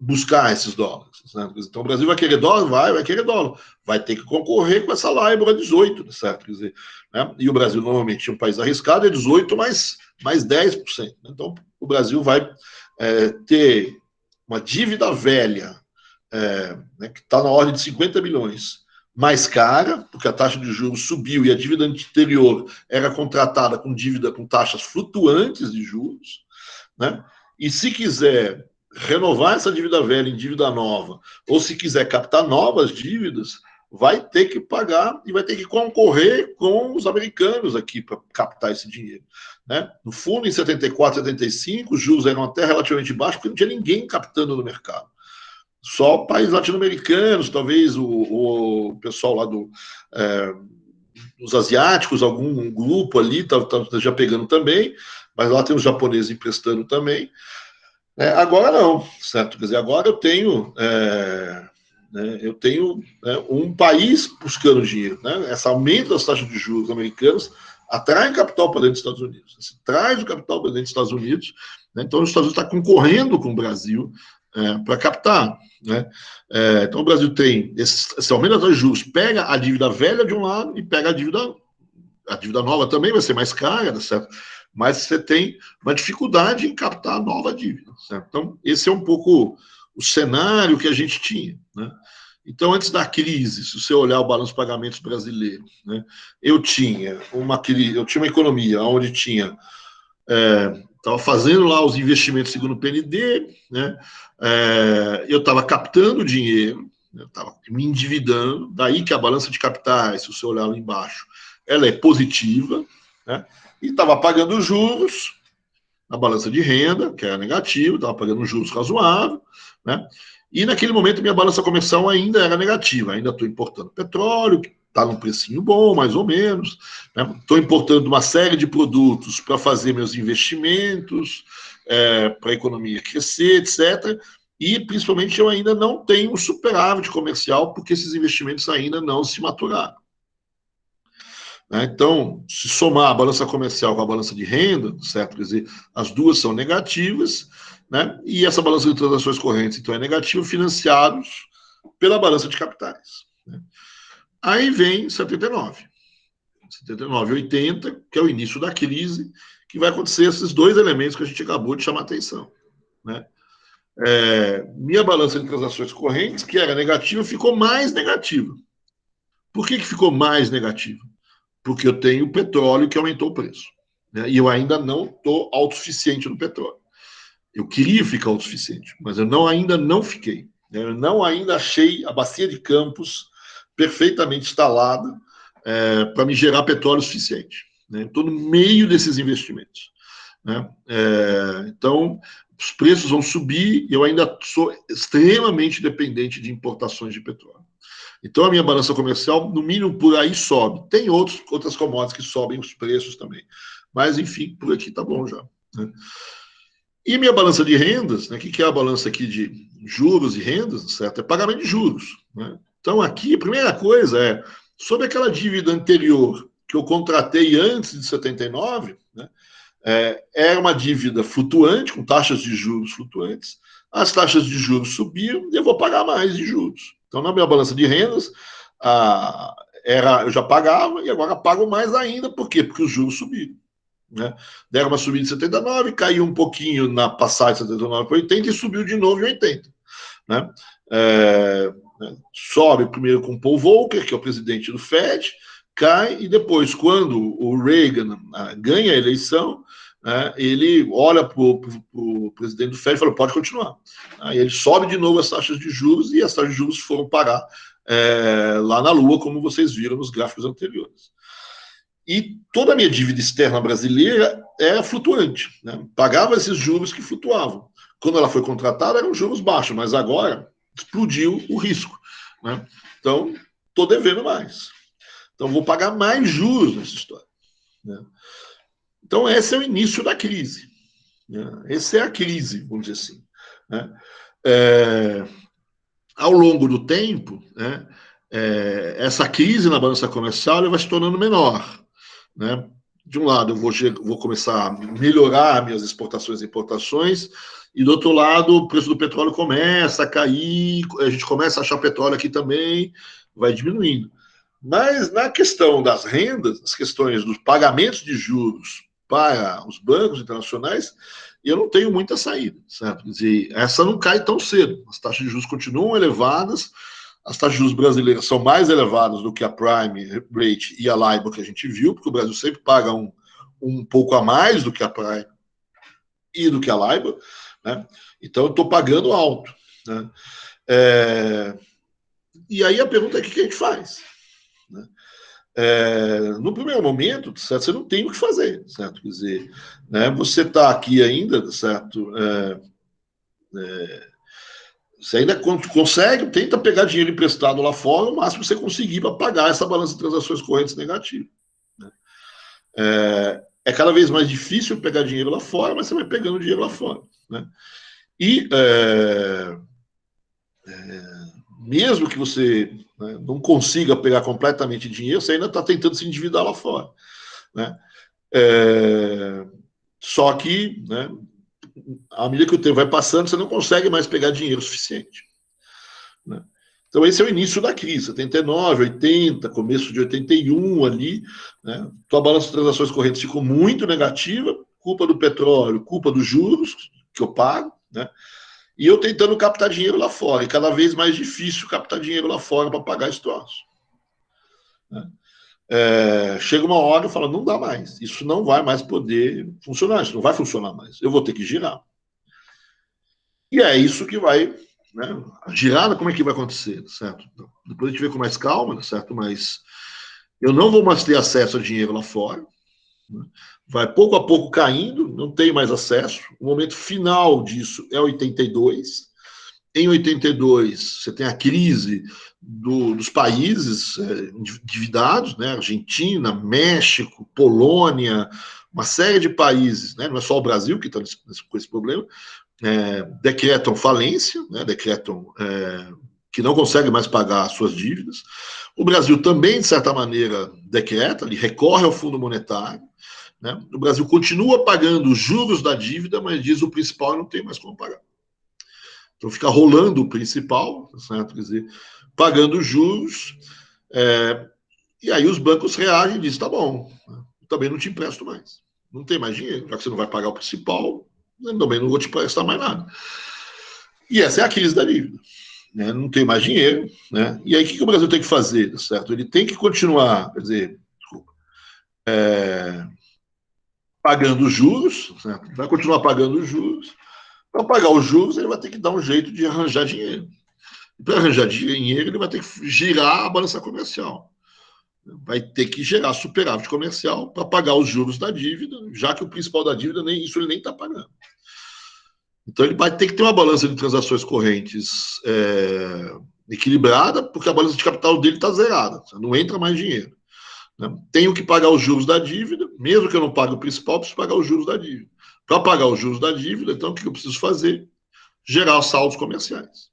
buscar esses dólares. Né? Então o Brasil vai querer dólar? Vai querer dólar. Vai ter que concorrer com essa LIBOR a 18, certo? Quer dizer, né? E o Brasil normalmente é um país arriscado, é 18 mais 10%. Então o Brasil vai ter uma dívida velha, né, que está na ordem de 50 bilhões, mais cara, porque a taxa de juros subiu e a dívida anterior era contratada com dívida com taxas flutuantes de juros, né? E se quiser renovar essa dívida velha em dívida nova, ou se quiser captar novas dívidas, vai ter que pagar e vai ter que concorrer com os americanos aqui para captar esse dinheiro. Né? No fundo, em 74, 75, os juros eram até relativamente baixos, porque não tinha ninguém captando no mercado. Só países latino-americanos, talvez o pessoal lá dos asiáticos, algum grupo ali tá já pegando também, mas lá tem os japoneses emprestando também. Agora não, certo? Quer dizer, agora eu tenho um país buscando dinheiro. Né? Esse aumento das taxas de juros americanas atrai capital para dentro dos Estados Unidos. Se traz o capital para dentro dos Estados Unidos, né? Então os Estados Unidos está concorrendo com o Brasil para captar. Né? Então o Brasil tem esse aumento das taxas de juros, pega a dívida velha de um lado e pega a dívida nova também vai ser mais cara, certo? Mas você tem uma dificuldade em captar a nova dívida. Certo? Então, esse é um pouco o cenário que a gente tinha. Né? Então, antes da crise, se você olhar o balanço de pagamentos brasileiro, né, eu tinha uma economia onde tinha estava fazendo lá os investimentos segundo o PND, né, eu estava captando dinheiro, eu estava me endividando, daí que a balança de capitais, se você olhar lá embaixo, ela é positiva, né, e estava pagando juros na balança de renda, que era negativo, estava pagando juros razoável, né, e naquele momento minha balança comercial ainda era negativa, ainda estou importando petróleo, que está num precinho bom, mais ou menos, estou importando uma série de produtos para fazer meus investimentos, para a economia crescer, etc., e principalmente eu ainda não tenho superávit comercial, porque esses investimentos ainda não se maturaram. Então, se somar a balança comercial com a balança de renda, certo? Quer dizer, as duas são negativas, né? E essa balança de transações correntes, então, é negativa, financiados pela balança de capitais. Né? Aí vem 79 e 80, que é o início da crise, que vai acontecer esses dois elementos que a gente acabou de chamar a atenção. Né? Minha balança de transações correntes, que era negativa, ficou mais negativa. Por que ficou mais negativa? Porque eu tenho petróleo que aumentou o preço. Né? E eu ainda não estou autossuficiente no petróleo. Eu queria ficar autossuficiente, mas eu ainda não fiquei. Né? Eu ainda achei a bacia de Campos perfeitamente instalada para me gerar petróleo suficiente. Né? Estou no meio desses investimentos. Né? Então, os preços vão subir e eu ainda sou extremamente dependente de importações de petróleo. Então, a minha balança comercial, no mínimo, por aí sobe. Tem outras commodities que sobem os preços também. Mas, enfim, por aqui tá bom já. Né? E minha balança de rendas, né? O que é a balança aqui de juros e rendas, certo? É pagamento de juros. Né? Então, aqui, a primeira coisa é, sobre aquela dívida anterior que eu contratei antes de 79, né? Era uma dívida flutuante, com taxas de juros flutuantes. As taxas de juros subiram e eu vou pagar mais de juros. Então, na minha balança de rendas, eu já pagava e agora pago mais ainda. Por quê? Porque os juros subiram. Né? Deram uma subida de 79, caiu um pouquinho na passagem de 79 para 80 e subiu de novo em 80. Né? Sobe primeiro com Paul Volcker, que é o presidente do Fed, cai, e depois, quando o Reagan ganha a eleição, ele olha para o presidente do Fed e fala, pode continuar. Aí ele sobe de novo as taxas de juros, e as taxas de juros foram parar lá na Lua, como vocês viram nos gráficos anteriores. E toda a minha dívida externa brasileira era flutuante. Né? Pagava esses juros que flutuavam. Quando ela foi contratada, eram juros baixos, mas agora explodiu o risco. Né? Então, estou devendo mais. Então, vou pagar mais juros nessa história. Né? Então, esse é o início da crise. Né? Essa é a crise, vamos dizer assim. Né? Ao longo do tempo, né, essa crise na balança comercial vai se tornando menor. Né? De um lado, eu vou começar a melhorar minhas exportações e importações, e do outro lado, o preço do petróleo começa a cair, a gente começa a achar petróleo aqui também, vai diminuindo. Mas na questão das rendas, as questões dos pagamentos de juros para os bancos internacionais, eu não tenho muita saída, certo? Quer dizer, essa não cai tão cedo. As taxas de juros continuam elevadas, as taxas de juros brasileiras são mais elevadas do que a Prime Rate e a LIBOR que a gente viu, porque o Brasil sempre paga um pouco a mais do que a Prime e do que a LIBOR, né? Então eu estou pagando alto. Né? E aí a pergunta é: o que a gente faz? Né? No primeiro momento, certo, você não tem o que fazer, certo? Quer dizer, né, você está aqui ainda, certo? Você ainda consegue, tenta pegar dinheiro emprestado lá fora, o máximo que você conseguir para pagar essa balança de transações correntes negativa. Né? É cada vez mais difícil pegar dinheiro lá fora, mas você vai pegando dinheiro lá fora. Né? E mesmo que você, né, não consiga pegar completamente dinheiro, você ainda está tentando se endividar lá fora. Né? Só que, né, à medida que o tempo vai passando, você não consegue mais pegar dinheiro suficiente. Né? Então, esse é o início da crise, 79, 80, começo de 81 ali, né? Tua balança de transações correntes ficou muito negativa, culpa do petróleo, culpa dos juros que eu pago, né? E eu tentando captar dinheiro lá fora, e cada vez mais difícil captar dinheiro lá fora para pagar esse troço. Né? Chega uma hora e fala, não dá mais, isso não vai mais poder funcionar, isso não vai funcionar mais, eu vou ter que girar. E é isso que vai, né, a girada, como é que vai acontecer, certo? Depois a gente vê com mais calma, certo? Mas eu não vou mais ter acesso a dinheiro lá fora, né? Vai pouco a pouco caindo, não tem mais acesso. O momento final disso é 82. Em 82, você tem a crise dos países endividados, né? Argentina, México, Polônia, uma série de países, né? Não é só o Brasil que está com esse problema, decretam falência, né? Decretam que não conseguem mais pagar as suas dívidas. O Brasil também, de certa maneira, decreta, ele recorre ao Fundo Monetário. Né? O Brasil continua pagando os juros da dívida, mas diz o principal não tem mais como pagar. Então fica rolando o principal, certo? Quer dizer, pagando os juros, e aí os bancos reagem e dizem, tá bom, também não te empresto mais. Não tem mais dinheiro, já que você não vai pagar o principal, eu também não vou te emprestar mais nada. E essa é a crise da dívida. Né? Não tem mais dinheiro. Né? E aí o que o Brasil tem que fazer? Certo? Ele tem que continuar, quer dizer, pagando os juros, certo? Vai continuar pagando os juros. Para pagar os juros, ele vai ter que dar um jeito de arranjar dinheiro. E para arranjar dinheiro, ele vai ter que girar a balança comercial. Vai ter que gerar superávit comercial para pagar os juros da dívida, já que o principal da dívida, nem isso ele nem está pagando. Então, ele vai ter que ter uma balança de transações correntes equilibrada, porque a balança de capital dele está zerada, não entra mais dinheiro. Né? Tenho que pagar os juros da dívida, mesmo que eu não pague o principal, preciso pagar os juros da dívida. Para pagar os juros da dívida, então, o que eu preciso fazer? Gerar saldos comerciais.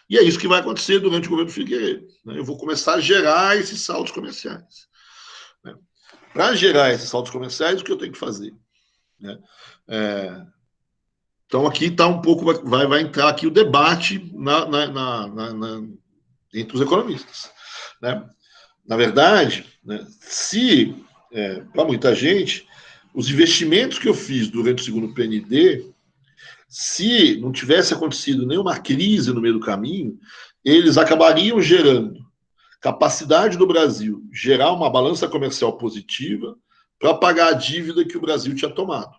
E é isso que vai acontecer durante o governo Figueiredo. Né? Eu vou começar a gerar esses saldos comerciais. Né? Para gerar esses saldos comerciais, o que eu tenho que fazer? Né? Então, aqui está um pouco, vai entrar aqui o debate entre os economistas. Né? na verdade, né, para muita gente, os investimentos que eu fiz durante o segundo PND, se não tivesse acontecido nenhuma crise no meio do caminho, eles acabariam gerando capacidade do Brasil gerar uma balança comercial positiva para pagar a dívida que o Brasil tinha tomado.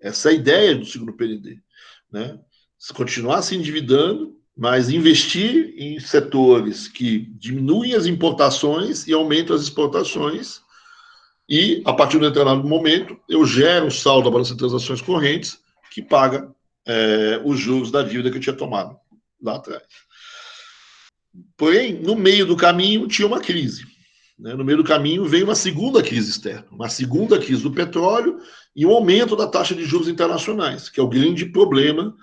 Essa é a ideia do segundo PND. Né? Se continuar se endividando, mas investir em setores que diminuem as importações e aumentam as exportações, e, a partir de um determinado momento, eu gero um saldo da balança de transações correntes que paga os juros da dívida que eu tinha tomado lá atrás. Porém, no meio do caminho, tinha uma crise. Né? No meio do caminho veio uma segunda crise externa, uma segunda crise do petróleo e um aumento da taxa de juros internacionais, que é o grande problema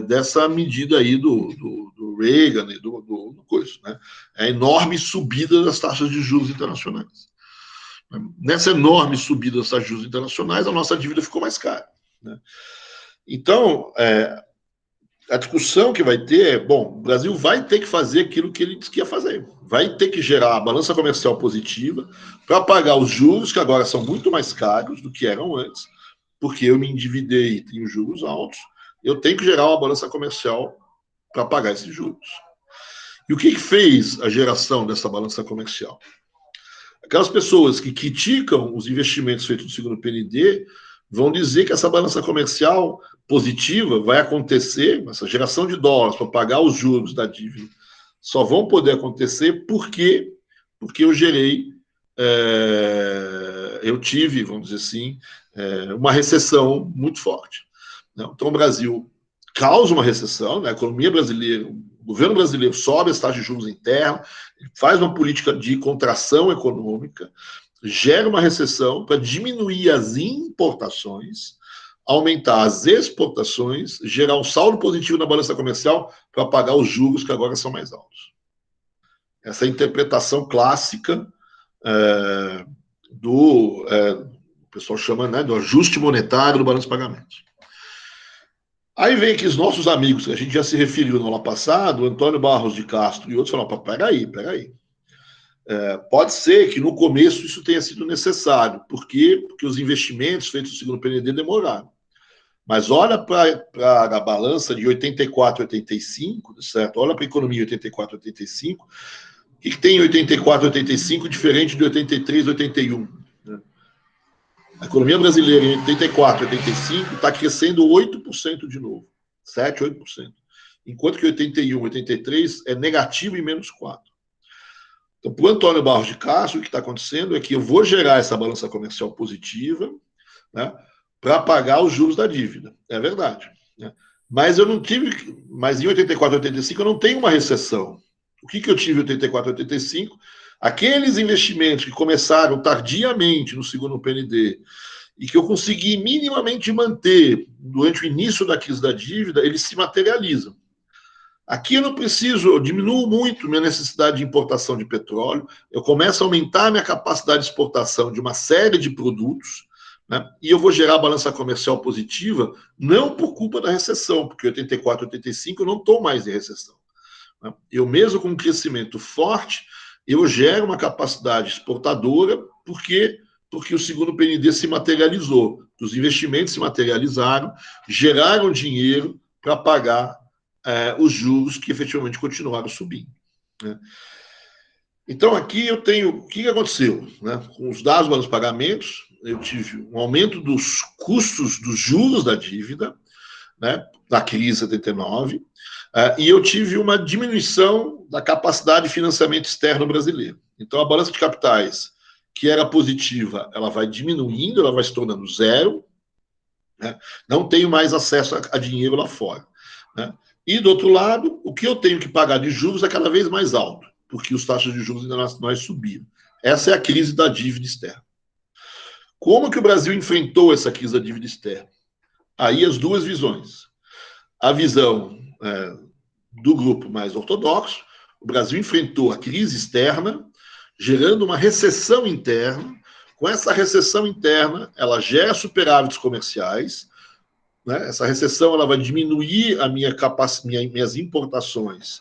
dessa medida aí do Reagan e do coisa, né? A enorme subida das taxas de juros internacionais. Nessa enorme subida das taxas de juros internacionais, a nossa dívida ficou mais cara. Né? Então, a discussão que vai ter é, bom, o Brasil vai ter que fazer aquilo que ele disse que ia fazer. Vai ter que gerar a balança comercial positiva para pagar os juros, que agora são muito mais caros do que eram antes, porque eu me endividei e tenho juros altos, eu tenho que gerar uma balança comercial para pagar esses juros. E o que fez a geração dessa balança comercial? Aquelas pessoas que criticam os investimentos feitos no segundo PND vão dizer que essa balança comercial positiva vai acontecer, essa geração de dólares para pagar os juros da dívida, só vão poder acontecer porque eu gerei, eu tive, vamos dizer assim, uma recessão muito forte. Então, o Brasil causa uma recessão, né? A economia brasileira, o governo brasileiro sobe as taxas de juros internas, faz uma política de contração econômica, gera uma recessão para diminuir as importações, aumentar as exportações, gerar um saldo positivo na balança comercial para pagar os juros que agora são mais altos. Essa é a interpretação clássica o pessoal chama, né, do ajuste monetário do balanço de pagamentos. Aí vem aqui os nossos amigos, que a gente já se referiu no ano passado, Antônio Barros de Castro e outros falaram, peraí. Pode ser que no começo isso tenha sido necessário. Por quê? Porque os investimentos feitos no segundo PND demoraram. Mas olha para a balança de 84 a 85, certo? Olha para a economia de 84 a 85. O que tem em 84 a 85 diferente de 83 a 81? Né? A economia brasileira em 84 a 85 está crescendo 8% de novo. 7, 8%. Enquanto que 81 a 83 é negativo em menos 4%. Então, para o Antônio Barros de Castro, o que está acontecendo é que eu vou gerar essa balança comercial positiva, né, para pagar os juros da dívida. É verdade. Né? Mas eu não tive. Mas em 84 e 85 eu não tenho uma recessão. O que eu tive em 84 e 85? Aqueles investimentos que começaram tardiamente no segundo PND e que eu consegui minimamente manter durante o início da crise da dívida, eles se materializam. Aqui eu não preciso, eu diminuo muito minha necessidade de importação de petróleo, eu começo a aumentar minha capacidade de exportação de uma série de produtos, né, e eu vou gerar balança comercial positiva, não por culpa da recessão, porque 84, 85 eu não estou mais em recessão. Né. Eu mesmo com um crescimento forte, eu gero uma capacidade exportadora, porque o segundo PND se materializou, os investimentos se materializaram, geraram dinheiro para pagar os juros que efetivamente continuaram subindo. Né? Então, aqui eu tenho... O que aconteceu? Né? Com os dados dos pagamentos, eu tive um aumento dos custos dos juros da dívida, né, na crise de 79, e eu tive uma diminuição da capacidade de financiamento externo brasileiro. Então, a balança de capitais, que era positiva, ela vai diminuindo, ela vai se tornando zero, né? Não tenho mais acesso a dinheiro lá fora. Né? E, do outro lado, o que eu tenho que pagar de juros é cada vez mais alto, porque os taxas de juros internacionais subiram. Essa é a crise da dívida externa. Como que o Brasil enfrentou essa crise da dívida externa? Aí as duas visões. A visão do grupo mais ortodoxo, o Brasil enfrentou a crise externa, gerando uma recessão interna. Com essa recessão interna, ela gera superávites comerciais. Né? Essa recessão ela vai diminuir a minhas importações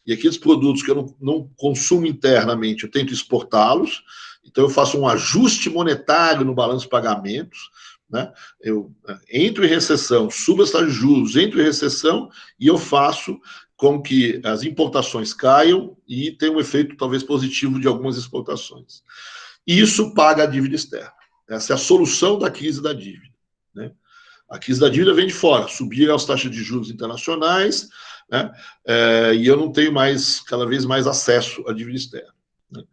e aqueles produtos que eu não consumo internamente, eu tento exportá-los, então eu faço um ajuste monetário no balanço de pagamentos, né? Eu entro em recessão, subo as taxas de juros, entro em recessão e eu faço com que as importações caiam e tenha um efeito talvez positivo de algumas exportações. E isso paga a dívida externa. Essa é a solução da crise da dívida, né? A crise da dívida vem de fora, subir as taxas de juros internacionais, né? E eu não tenho mais, cada vez mais acesso à dívida externa, né?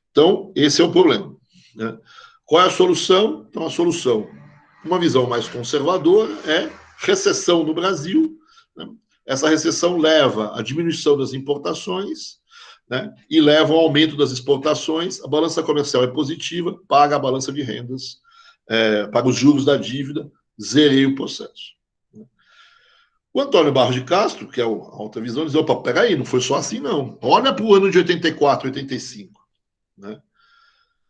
Então, esse é o problema, né? Qual é a solução? Então, a solução, uma visão mais conservadora, é recessão no Brasil, né? Essa recessão leva à diminuição das importações, né? E leva ao aumento das exportações, a balança comercial é positiva, paga a balança de rendas, paga os juros da dívida, zerei o processo. O Antônio Barros de Castro, que é a Alta Visão, diz, opa, peraí, não foi só assim não. Olha para o ano de 84, 85, né?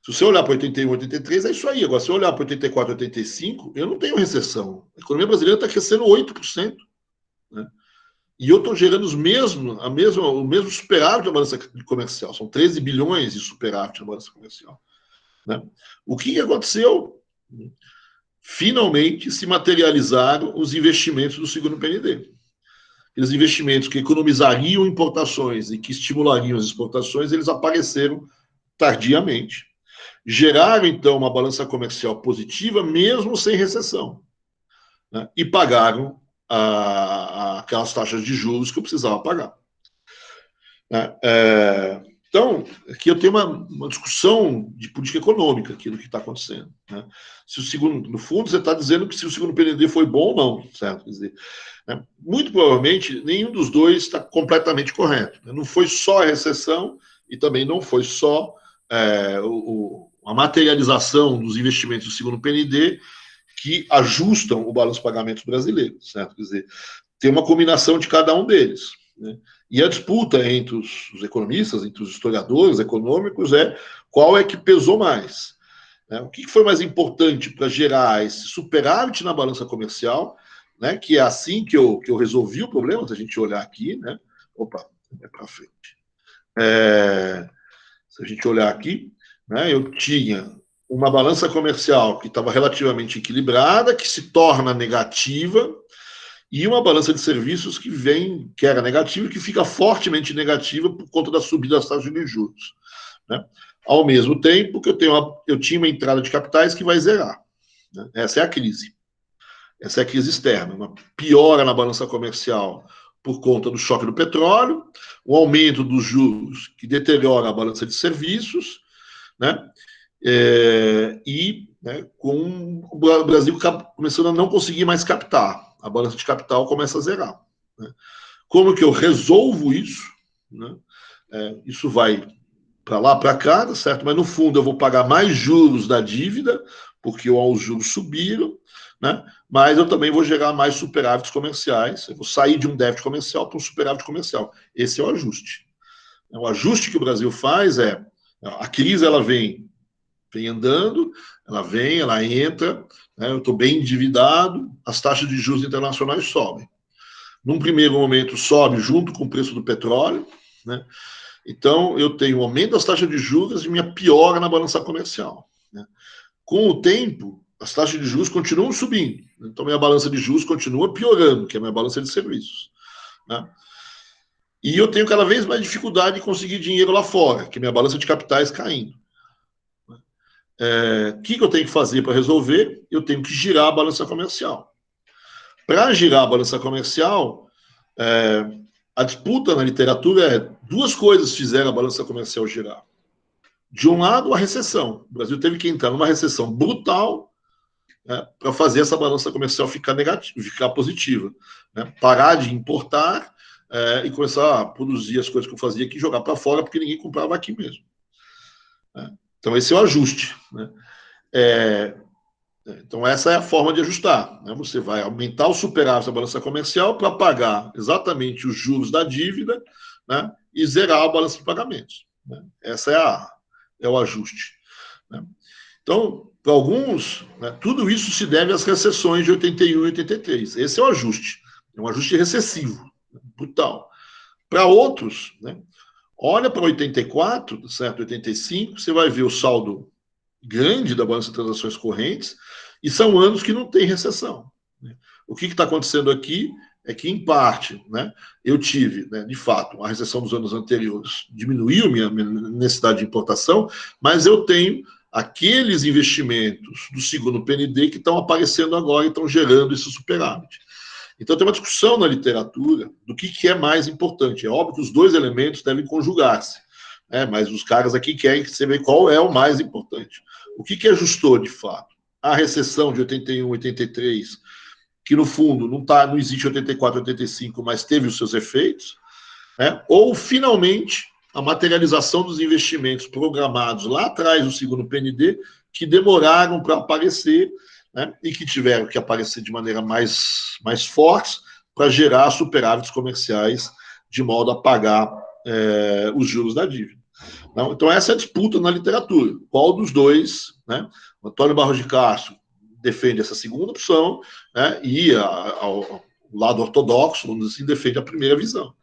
Se você olhar para 81, 83, é isso aí. Agora, se eu olhar para 84, 85, eu não tenho recessão. A economia brasileira está crescendo 8%. Né? E eu estou gerando o mesmo superávit da balança comercial. São 13 bilhões de superávit na balança comercial. Né? O que aconteceu? Finalmente se materializaram os investimentos do segundo PND. Aqueles investimentos que economizariam importações e que estimulariam as exportações, eles apareceram tardiamente. Geraram, então, uma balança comercial positiva, mesmo sem recessão, né? E pagaram aquelas taxas de juros que eu precisava pagar. Né? Então, aqui eu tenho uma discussão de política econômica aqui do que está acontecendo. Né? Se o segundo, no fundo, você está dizendo que se o segundo PND foi bom ou não, certo? Quer dizer, né? Muito provavelmente, nenhum dos dois está completamente correto. Né? Não foi só a recessão e também não foi só a materialização dos investimentos do segundo PND que ajustam o balanço de pagamentos brasileiro, certo? Quer dizer, tem uma combinação de cada um deles, né? E a disputa entre os economistas, entre os historiadores econômicos é qual é que pesou mais, né? O que foi mais importante para gerar esse superávit na balança comercial, né? Que é assim que eu resolvi o problema, se a gente olhar aqui, né? Opa, é para frente. Se a gente olhar aqui, né, eu tinha uma balança comercial que estava relativamente equilibrada, que se torna negativa, e uma balança de serviços que era negativa e que fica fortemente negativa por conta da subida das taxas de juros. Né? Ao mesmo tempo que eu tinha uma entrada de capitais que vai zerar. Né? Essa é a crise. Essa é a crise externa. Uma piora na balança comercial por conta do choque do petróleo, o aumento dos juros que deteriora a balança de serviços, né? Né, com o Brasil começando a não conseguir mais captar. A balança de capital começa a zerar. Né? Como que eu resolvo isso? Né? Isso vai para lá, para cá, certo? Mas no fundo eu vou pagar mais juros da dívida, porque os juros subiram, né? Mas eu também vou gerar mais superávites comerciais. Eu vou sair de um déficit comercial para um superávit comercial. Esse é o ajuste. O ajuste que o Brasil faz a crise ela vem andando, ela entra, né? Eu estou bem endividado, as taxas de juros internacionais sobem. Num primeiro momento sobe junto com o preço do petróleo, né? Então eu tenho um aumento das taxas de juros e minha piora na balança comercial. Né? Com o tempo, as taxas de juros continuam subindo, então minha balança de juros continua piorando, que é a minha balança de serviços. Né? E eu tenho cada vez mais dificuldade de conseguir dinheiro lá fora, que é minha balança de capitais caindo. O que eu tenho que fazer para resolver? Eu tenho que girar a balança comercial. Para girar a balança comercial, a disputa na literatura duas coisas fizeram a balança comercial girar. De um lado, a recessão. O Brasil teve que entrar numa recessão brutal, né, para fazer essa balança comercial ficar negativa, ficar positiva. Né? Parar de importar e começar a produzir as coisas que eu fazia aqui e jogar para fora, porque ninguém comprava aqui mesmo. Né? Então, esse é o ajuste. Né? Então, essa é a forma de ajustar. Né? Você vai aumentar o superávit da balança comercial para pagar exatamente os juros da dívida, né? E zerar a balança de pagamentos. Né? Essa é o ajuste. Né? Então, para alguns, né, tudo isso se deve às recessões de 81 e 83. Esse é o ajuste. É um ajuste recessivo, brutal. Para outros, né, olha para 84, certo? 85, você vai ver o saldo grande da balança de transações correntes, e são anos que não tem recessão. Né? O que está acontecendo aqui é que, em parte, né, eu tive, né, de fato, a recessão dos anos anteriores diminuiu minha necessidade de importação, mas eu tenho aqueles investimentos do segundo PND que estão aparecendo agora e estão gerando esse superávit. Então, tem uma discussão na literatura do que é mais importante. É óbvio que os dois elementos devem conjugar-se, né? Mas os caras aqui querem que você veja qual é o mais importante. O que ajustou, de fato? A recessão de 81, 83, que, no fundo, não existe 84, 85, mas teve os seus efeitos, né? Ou, finalmente, a materialização dos investimentos programados lá atrás do segundo PND, que demoraram para aparecer, né, e que tiveram que aparecer de maneira mais forte para gerar superávites comerciais de modo a pagar os juros da dívida. Então, essa é a disputa na literatura. Qual dos dois, né? O Antônio Barros de Castro defende essa segunda opção, né, e o lado ortodoxo, vamos dizer assim, defende a primeira visão.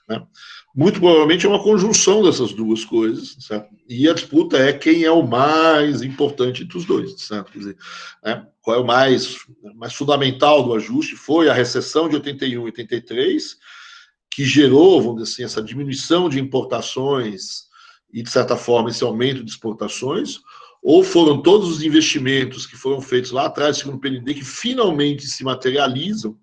Né? Muito provavelmente é uma conjunção dessas duas coisas, certo? E a disputa é quem é o mais importante entre os dois, certo? Quer dizer, né, qual é o mais fundamental do ajuste? Foi a recessão de 81 e 83, que gerou, vamos dizer assim, essa diminuição de importações e, de certa forma, esse aumento de exportações, ou foram todos os investimentos que foram feitos lá atrás, segundo o PND, que finalmente se materializam,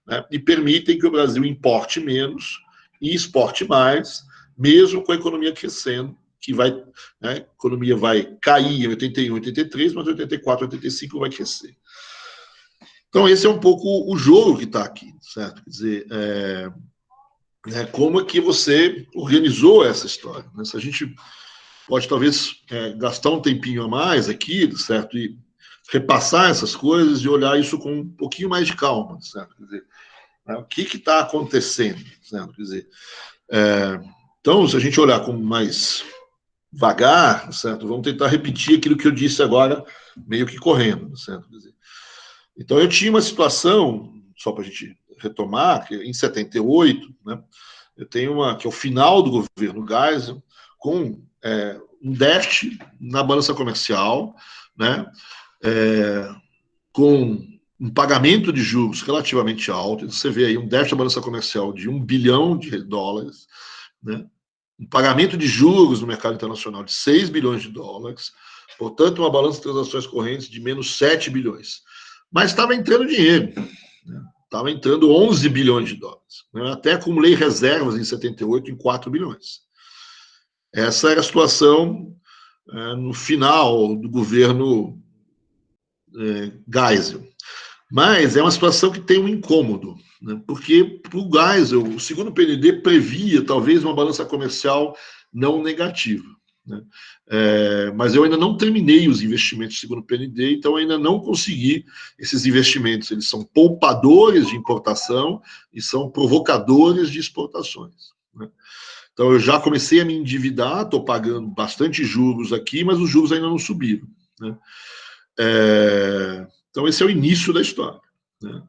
né, e permitem que o Brasil importe menos e exporte mais, mesmo com a economia crescendo, que vai, né, a economia vai cair em 81, 83, mas 84, 85 vai crescer. Então, esse é um pouco o jogo que está aqui, certo? Quer dizer, como é que você organizou essa história? Né? Se a gente pode, talvez, gastar um tempinho a mais aqui, certo? E repassar essas coisas e olhar isso com um pouquinho mais de calma, certo? Quer dizer, o que está acontecendo, certo? Quer dizer, então, se a gente olhar com mais vagar, certo? Vamos tentar repetir aquilo que eu disse agora, meio que correndo, certo? Quer dizer, então, eu tinha uma situação, só para a gente retomar, que em 78, né, eu tenho que é o final do governo Geisel, com um déficit na balança comercial, né, com um pagamento de juros relativamente alto. Você vê aí um déficit da balança comercial de $1 bilhão, né, um pagamento de juros no mercado internacional de $6 bilhões, portanto, uma balança de transações correntes de menos 7 bilhões. Mas estava entrando dinheiro, né? Estava entrando $11 bilhões. Eu até acumulei reservas em 78 em 4 bilhões. Essa era a situação no final do governo Geisel. Mas é uma situação que tem um incômodo, né? Porque para o Geisel, o segundo PND previa talvez uma balança comercial não negativa. Né? Mas eu ainda não terminei os investimentos segundo o PND, então ainda não consegui esses investimentos. Eles são poupadores de importação e são provocadores de exportações. Né? Então eu já comecei a me endividar, estou pagando bastante juros aqui, mas os juros ainda não subiram. Né? Então esse é o início da história. Né?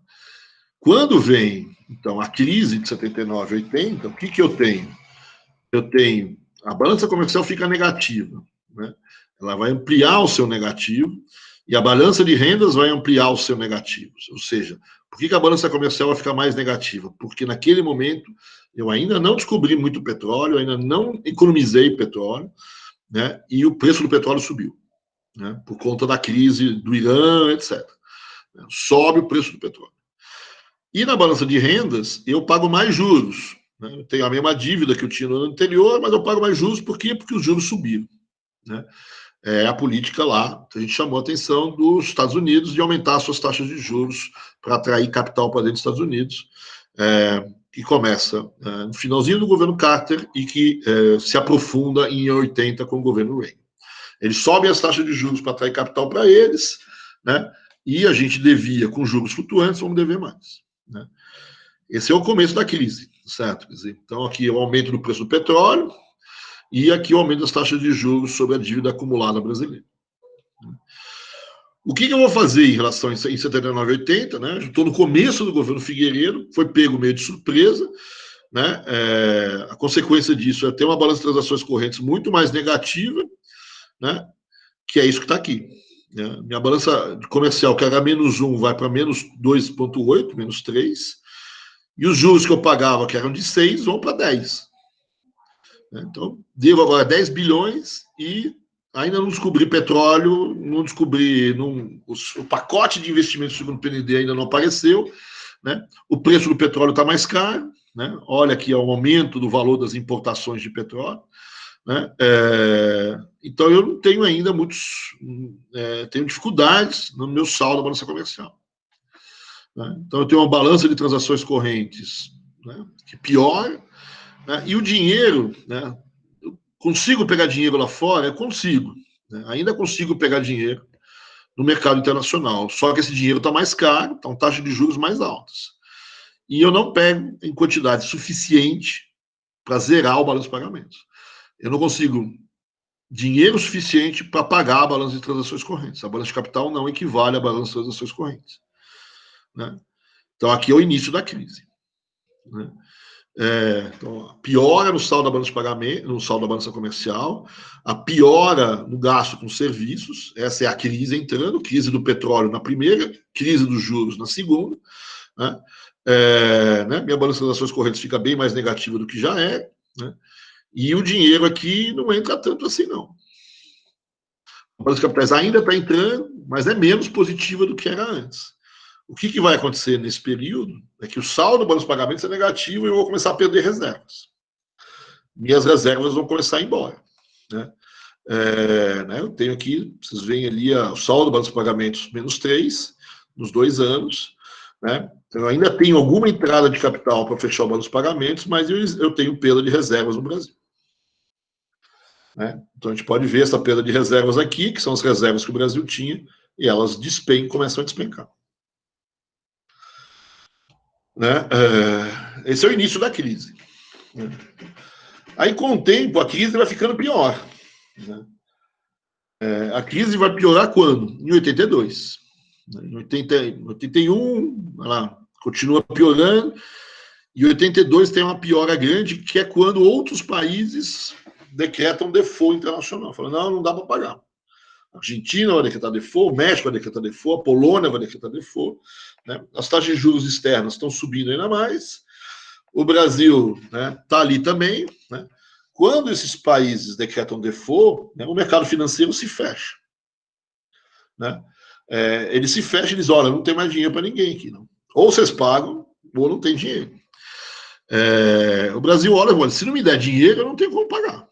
Quando vem, então, a crise de 79, 80, o que eu tenho? Eu tenho a balança comercial fica negativa, né? Ela vai ampliar o seu negativo e a balança de rendas vai ampliar o seu negativo. Ou seja, por que a balança comercial vai ficar mais negativa? Porque naquele momento eu ainda não descobri muito petróleo, ainda não economizei petróleo, né? E o preço do petróleo subiu, né? Por conta da crise do Irã, etc. Sobe o preço do petróleo. E na balança de rendas eu pago mais juros. Eu tenho a mesma dívida que eu tinha no ano anterior, mas eu pago mais juros. Por quê? Porque os juros subiram. Né? É a política lá, que a gente chamou a atenção dos Estados Unidos de aumentar suas taxas de juros para atrair capital para dentro dos Estados Unidos, que começa no finalzinho do governo Carter e que se aprofunda em 80 com o governo Reagan. Eles sobem as taxas de juros para atrair capital para eles, né? E a gente devia, com juros flutuantes, vamos dever mais. Né? Esse é o começo da crise, certo? Quer dizer, então, aqui é o aumento do preço do petróleo e aqui o aumento das taxas de juros sobre a dívida acumulada brasileira. O que eu vou fazer em relação a isso em 79 e 80? Né? Estou no começo do governo Figueiredo, foi pego meio de surpresa, né, a consequência disso é ter uma balança de transações correntes muito mais negativa, né, que é isso que está aqui. Né? Minha balança comercial, que era -1, vai para -2,8, -3, e os juros que eu pagava, que eram de 6, vão para 10. Então, devo agora 10 bilhões e ainda não descobri petróleo, não descobri. O pacote de investimentos segundo o PND ainda não apareceu. Né? O preço do petróleo está mais caro. Né? Olha aqui, é o aumento do valor das importações de petróleo. Né? Então, eu não tenho ainda tenho dificuldades no meu saldo da balança comercial. Né? Então, eu tenho uma balança de transações correntes, né, que piora. Né? E o dinheiro, né? Eu consigo pegar dinheiro lá fora? Eu consigo. Né? Ainda consigo pegar dinheiro no mercado internacional. Só que esse dinheiro está mais caro, estão taxas de juros mais altas. E eu não pego em quantidade suficiente para zerar o balanço de pagamentos. Eu não consigo dinheiro suficiente para pagar a balança de transações correntes. A balança de capital não equivale à balança de transações correntes. Né? Então, aqui é o início da crise. Né? Então, a piora no saldo da balança de pagamento, no saldo da balança comercial, a piora no gasto com serviços, essa é a crise entrando, crise do petróleo na primeira, crise dos juros na segunda. Né? Minha balança de transações correntes fica bem mais negativa do que já é. Né? E o dinheiro aqui não entra tanto assim, não. A balança de capitais ainda está entrando, mas é menos positiva do que era antes. O que vai acontecer nesse período é que o saldo do balanço de pagamentos é negativo e eu vou começar a perder reservas. Minhas reservas vão começar a ir embora. Né? Eu tenho aqui, vocês veem ali o saldo do balanço de pagamentos -3 nos 2 anos. Né? Eu ainda tenho alguma entrada de capital para fechar o balanço de pagamentos, mas eu tenho perda de reservas no Brasil. Né? Então a gente pode ver essa perda de reservas aqui, que são as reservas que o Brasil tinha, e elas começam a despencar. Né? Esse é o início da crise. Né? Aí, com o tempo, a crise vai ficando pior. Né? A crise vai piorar quando? Em 82. Em 81, ela continua piorando. E 82 tem uma piora grande, que é quando outros países decretam default internacional. Falam, não dá para pagar. A Argentina vai decretar default, o México vai decretar default, a Polônia vai decretar default. Né? As taxas de juros externas estão subindo ainda mais. O Brasil está ali também. Né? Quando esses países decretam default, né, o mercado financeiro se fecha. Né? Ele se fecha e diz, olha, não tem mais dinheiro para ninguém aqui. Não. Ou vocês pagam, ou não tem dinheiro. O Brasil olha, se não me der dinheiro, eu não tenho como pagar.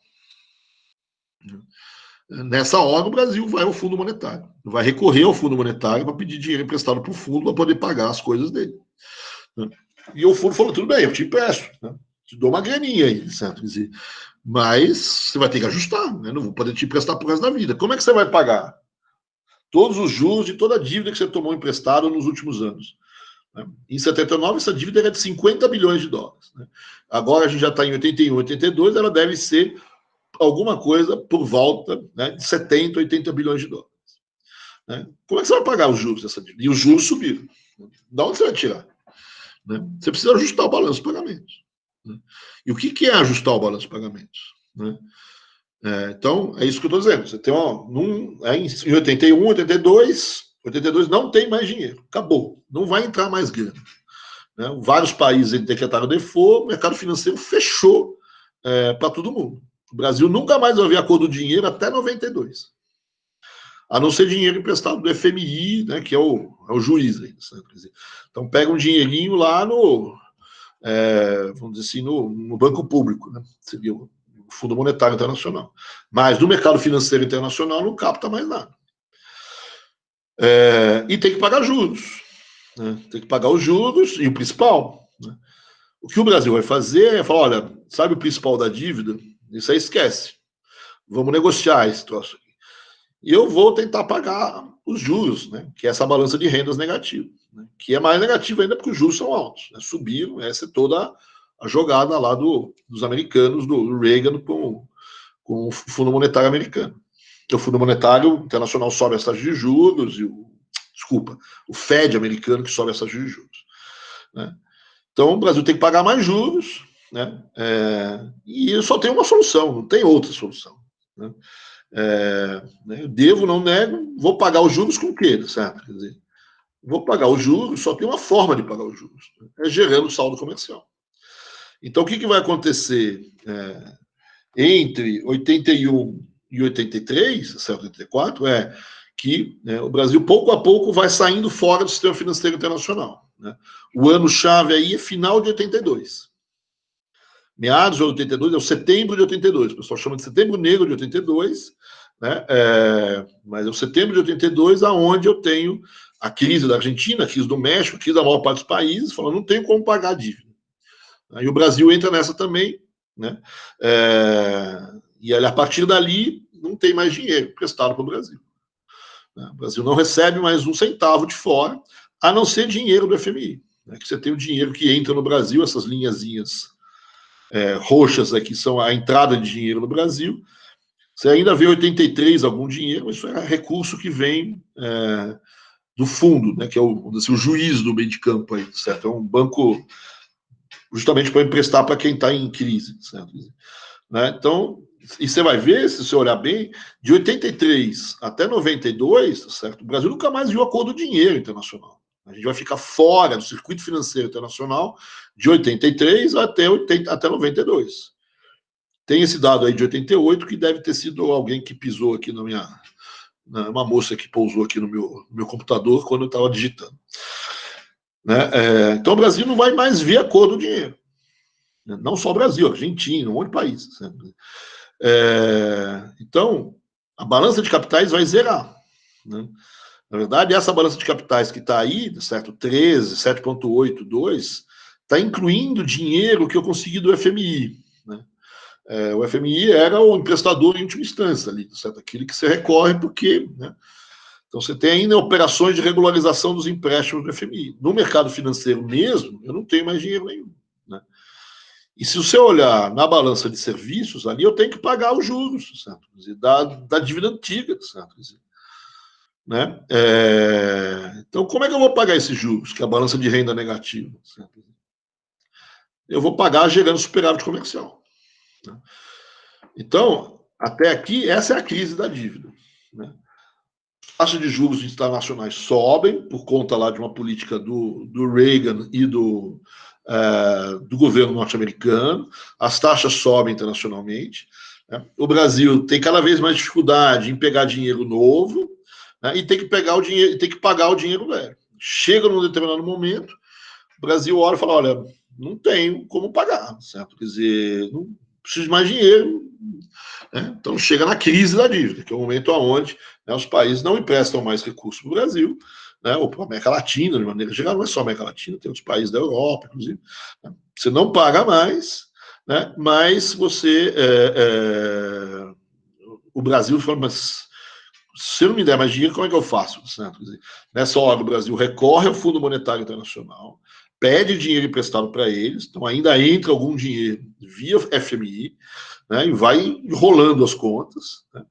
Nessa hora, o Brasil vai ao Fundo Monetário. Vai recorrer ao Fundo Monetário para pedir dinheiro emprestado para o fundo para poder pagar as coisas dele. Né? E o fundo falou, tudo bem, eu te empresto. Né? Te dou uma graninha aí, certo? Mas você vai ter que ajustar. Né? Não vou poder te emprestar pro resto da vida. Como é que você vai pagar todos os juros de toda a dívida que você tomou emprestado nos últimos anos? Né? Em 79, essa dívida era de 50 bilhões de dólares. Né? Agora a gente já está em 81, 82, ela deve ser alguma coisa por volta, né, de 70, 80 bilhões de dólares. Né? Como é que você vai pagar os juros dessa dívida? E os juros subiram. Da onde você vai tirar? Né? Você precisa ajustar o balanço de pagamentos. Né? E o que é ajustar o balanço de pagamentos? Né? Então, é isso que eu estou dizendo. Você tem em 81, 82 não tem mais dinheiro. Acabou. Não vai entrar mais grana. Né? Vários países decretaram default, o mercado financeiro fechou para todo mundo. O Brasil nunca mais vai ver a cor do dinheiro até 92. A não ser dinheiro emprestado do FMI, né, que é o juiz. Aí, então, pega um dinheirinho lá vamos dizer assim, no Banco Público, né, seria o Fundo Monetário Internacional. Mas no mercado financeiro internacional não capta mais nada. E tem que pagar juros. Né, tem que pagar os juros e o principal. Né, o que o Brasil vai fazer é falar, olha, sabe o principal da dívida? Isso aí esquece. Vamos negociar esse troço aqui. E eu vou tentar pagar os juros, né? Que é essa balança de rendas negativa. Né? Que é mais negativa ainda porque os juros são altos. Né? Subiram, essa é toda a jogada lá dos americanos, do Reagan com o Fundo Monetário americano. O Fundo Monetário Internacional sobe as taxas de juros, o Fed americano que sobe as taxas de juros. Né? Então o Brasil tem que pagar mais juros, né? E só tem uma solução, não tem outra solução, né? Eu devo, não nego, vou pagar os juros com o quê, certo? Quer dizer, vou pagar os juros, só tem uma forma de pagar os juros, né? É gerando saldo comercial. Então, o que vai acontecer entre 81 e 83, certo? 84, que o Brasil, pouco a pouco, vai saindo fora do sistema financeiro internacional, né? O ano-chave aí é final de 82. Meados de 82, é o setembro de 82. O pessoal chama de setembro negro de 82, né? Mas é o setembro de 82 aonde eu tenho a crise da Argentina, a crise do México, a crise da maior parte dos países, falando não tenho como pagar a dívida. Aí o Brasil entra nessa também, né? E a partir dali não tem mais dinheiro prestado para o Brasil. O Brasil não recebe mais um centavo de fora, a não ser dinheiro do FMI. Né? Que você tem o dinheiro que entra no Brasil, essas linhazinhas roxas aqui são a entrada de dinheiro no Brasil. Você ainda vê 83 algum dinheiro, mas isso é recurso que vem do fundo, né, que é o juiz do meio de campo aí, certo? É um banco justamente para emprestar para quem está em crise, certo? Né? Então, e você vai ver, se você olhar bem, de 83 até 92, certo? O Brasil nunca mais viu a cor do dinheiro internacional. A gente vai ficar fora do circuito financeiro internacional de 83 até 92. Tem esse dado aí de 88 que deve ter sido alguém que pisou aqui na minha... uma moça que pousou aqui no meu computador quando eu estava digitando. Né? Então o Brasil não vai mais ver a cor do dinheiro. Não só o Brasil, Argentina, um monte de países. Então, a balança de capitais vai zerar. Né? Na verdade, essa balança de capitais que está aí, certo? 13, 7,82, está incluindo dinheiro que eu consegui do FMI. Né? O FMI era o emprestador em última instância, ali, certo? Aquele que você recorre porque... Né? Então, você tem ainda operações de regularização dos empréstimos do FMI. No mercado financeiro mesmo, eu não tenho mais dinheiro nenhum. Né? E se você olhar na balança de serviços, ali eu tenho que pagar os juros, certo? Dizer, da dívida antiga, certo? Dizer, né? Então, como é que eu vou pagar esses juros, que é a balança de renda negativa? Certo? Eu vou pagar gerando superávit comercial. Né? Então, até aqui, essa é a crise da dívida. Né? Taxas de juros internacionais sobem por conta lá de uma política do Reagan e do governo norte-americano. As taxas sobem internacionalmente. Né? O Brasil tem cada vez mais dificuldade em pegar dinheiro novo, né? E tem que pegar o dinheiro, tem que pagar o dinheiro velho. Chega num determinado momento, o Brasil olha e fala: olha, não tenho como pagar, certo? Quer dizer, não preciso de mais dinheiro. Né? Então chega na crise da dívida, que é o momento onde, né, os países não emprestam mais recursos para o Brasil, né, ou para a América Latina, de maneira geral, não é só a América Latina, tem outros países da Europa, inclusive. Né? Você não paga mais, né, mas você... o Brasil fala, mas se não me der mais dinheiro, como é que eu faço? Certo? Quer dizer, nessa hora, o Brasil recorre ao Fundo Monetário Internacional, pede dinheiro emprestado para eles, então ainda entra algum dinheiro via FMI, né, e vai rolando as contas, né,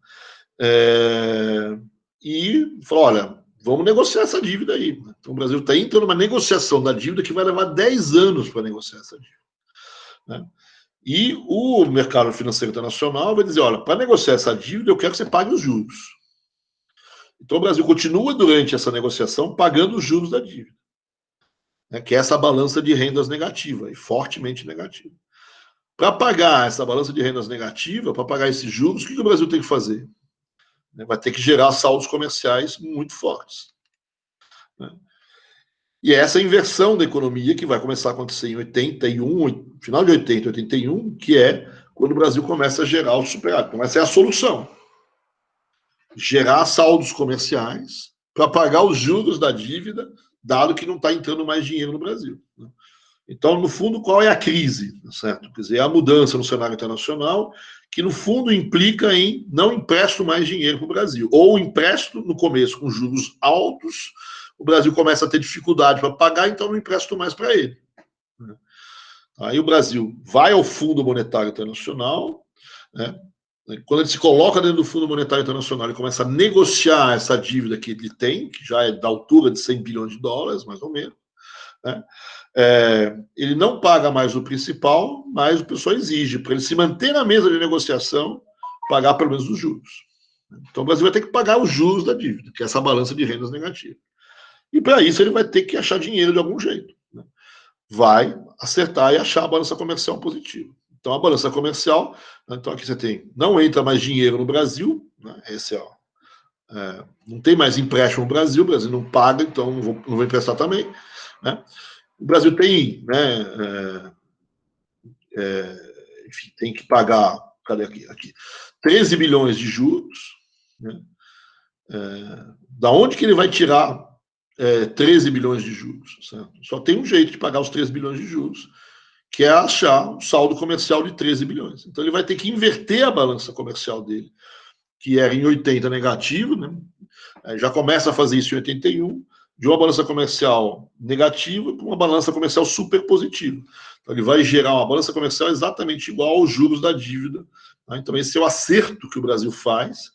e fala, olha, vamos negociar essa dívida aí. Então o Brasil está entrando numa negociação da dívida que vai levar 10 anos para negociar essa dívida. Né? E o mercado financeiro internacional vai dizer, olha, para negociar essa dívida eu quero que você pague os juros. Então o Brasil continua durante essa negociação pagando os juros da dívida, né, que é essa balança de rendas negativa, e fortemente negativa. Para pagar essa balança de rendas negativa, para pagar esses juros, o que o Brasil tem que fazer? Vai ter que gerar saldos comerciais muito fortes. Né? E é essa inversão da economia que vai começar a acontecer em 81, final de 80, 81, que é quando o Brasil começa a gerar o superávit. Então, essa é a solução. Gerar saldos comerciais para pagar os juros da dívida, dado que não está entrando mais dinheiro no Brasil. Né? Então, no fundo, qual é a crise? Certo? Quer dizer, é a mudança no cenário internacional, que no fundo implica em não empresto mais dinheiro para o Brasil. Ou empresto no começo com juros altos, o Brasil começa a ter dificuldade para pagar, então não empresto mais para ele. Aí o Brasil vai ao Fundo Monetário Internacional, né? Quando ele se coloca dentro do Fundo Monetário Internacional, ele começa a negociar essa dívida que ele tem, que já é da altura de 100 bilhões de dólares, mais ou menos, né? ele não paga mais o principal, mas o pessoal exige, para ele se manter na mesa de negociação, pagar pelo menos os juros. Então o Brasil vai ter que pagar os juros da dívida, que é essa balança de rendas negativa. E para isso ele vai ter que achar dinheiro de algum jeito. Né? Vai acertar e achar a balança comercial positiva. Então a balança comercial, então aqui você tem, não entra mais dinheiro no Brasil, né? Esse não tem mais empréstimo no Brasil, o Brasil não paga, então não vou emprestar também. Né? O Brasil tem, né, enfim, tem que pagar, cadê aqui? 13 bilhões de juros. Né? Da onde que ele vai tirar 13 bilhões de juros? Certo? Só tem um jeito de pagar os 13 bilhões de juros, que é achar um saldo comercial de 13 bilhões. Então ele vai ter que inverter a balança comercial dele, que era em 80 negativo, né? Já começa a fazer isso em 81, de uma balança comercial negativa para uma balança comercial super positiva. Então, ele vai gerar uma balança comercial exatamente igual aos juros da dívida. Tá? Então, esse é o acerto que o Brasil faz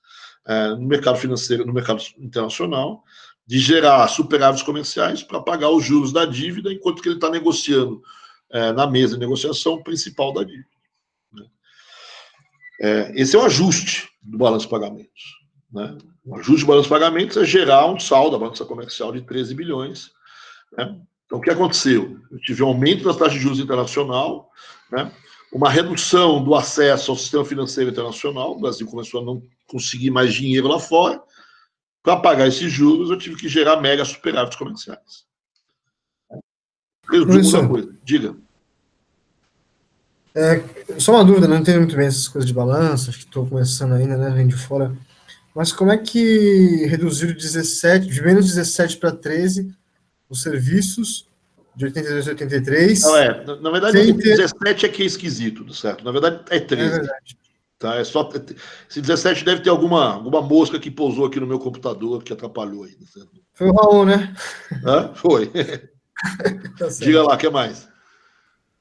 no mercado financeiro, no mercado internacional, de gerar superávites comerciais para pagar os juros da dívida, enquanto que ele está negociando na mesa de negociação principal da dívida. Né? Esse é o ajuste do balanço de pagamentos. Né? O ajuste de balanço de pagamentos é gerar um saldo da balança comercial de 13 bilhões. Né? Então, o que aconteceu? Eu tive um aumento da taxa de juros internacional, né? Uma redução do acesso ao sistema financeiro internacional, o Brasil começou a não conseguir mais dinheiro lá fora. Para pagar esses juros, eu tive que gerar mega superávites comerciais. Resumo da coisa. Diga. Só uma dúvida, não entendo muito bem essas coisas de balanço, acho que estou começando ainda, né, vem de fora. Mas como é que reduziram de menos 17 para 13 os serviços de 82 a 83? Não, na verdade, o 17 é que é esquisito, certo? Na verdade, é 13. É verdade. Tá? Esse 17 deve ter alguma mosca que pousou aqui no meu computador que atrapalhou aí. Certo? Foi o Raul, né? Foi. Tá. Diga lá, o que mais?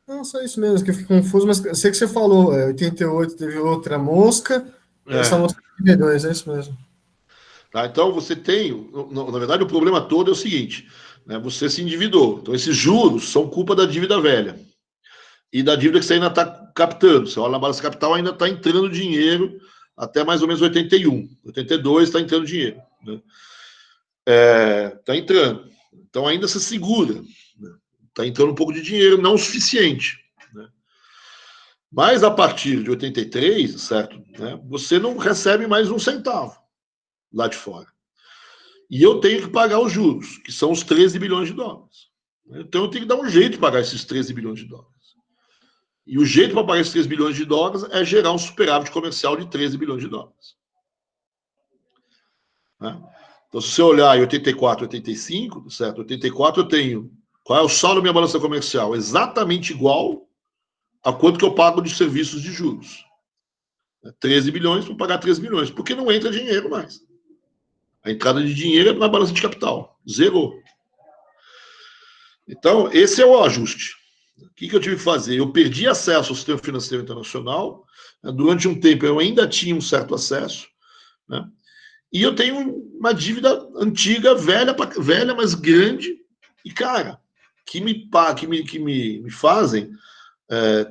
Não, só isso mesmo, que eu fiquei confuso, mas eu sei que você falou, 88 teve outra mosca, essa mosca é 82, é isso mesmo. Tá, então você tem, na verdade o problema todo é o seguinte, né, você se endividou, então esses juros são culpa da dívida velha e da dívida que você ainda está captando. Você olha na balança capital, ainda está entrando dinheiro até mais ou menos 81, 82 está entrando dinheiro. Né? Está entrando, então ainda se segura, está entrando um pouco de dinheiro, não o suficiente. Né? Mas a partir de 83, certo? Né, você não recebe mais um centavo lá de fora. E eu tenho que pagar os juros, que são os 13 bilhões de dólares. Então eu tenho que dar um jeito de pagar esses 13 bilhões de dólares. E o jeito para pagar esses 13 bilhões de dólares é gerar um superávit comercial de 13 bilhões de dólares. Né? Então, se você olhar em 84, 85, certo? 84 eu tenho. Qual é o saldo da minha balança comercial? Exatamente igual a quanto que eu pago de serviços de juros. 13 bilhões para pagar 13 bilhões, porque não entra dinheiro mais. A entrada de dinheiro é na balança de capital. Zerou. Então, esse é o ajuste. O que eu tive que fazer? Eu perdi acesso ao sistema financeiro internacional. Durante um tempo, eu ainda tinha um certo acesso. Né? E eu tenho uma dívida antiga, velha, mas grande. E, cara, que me fazem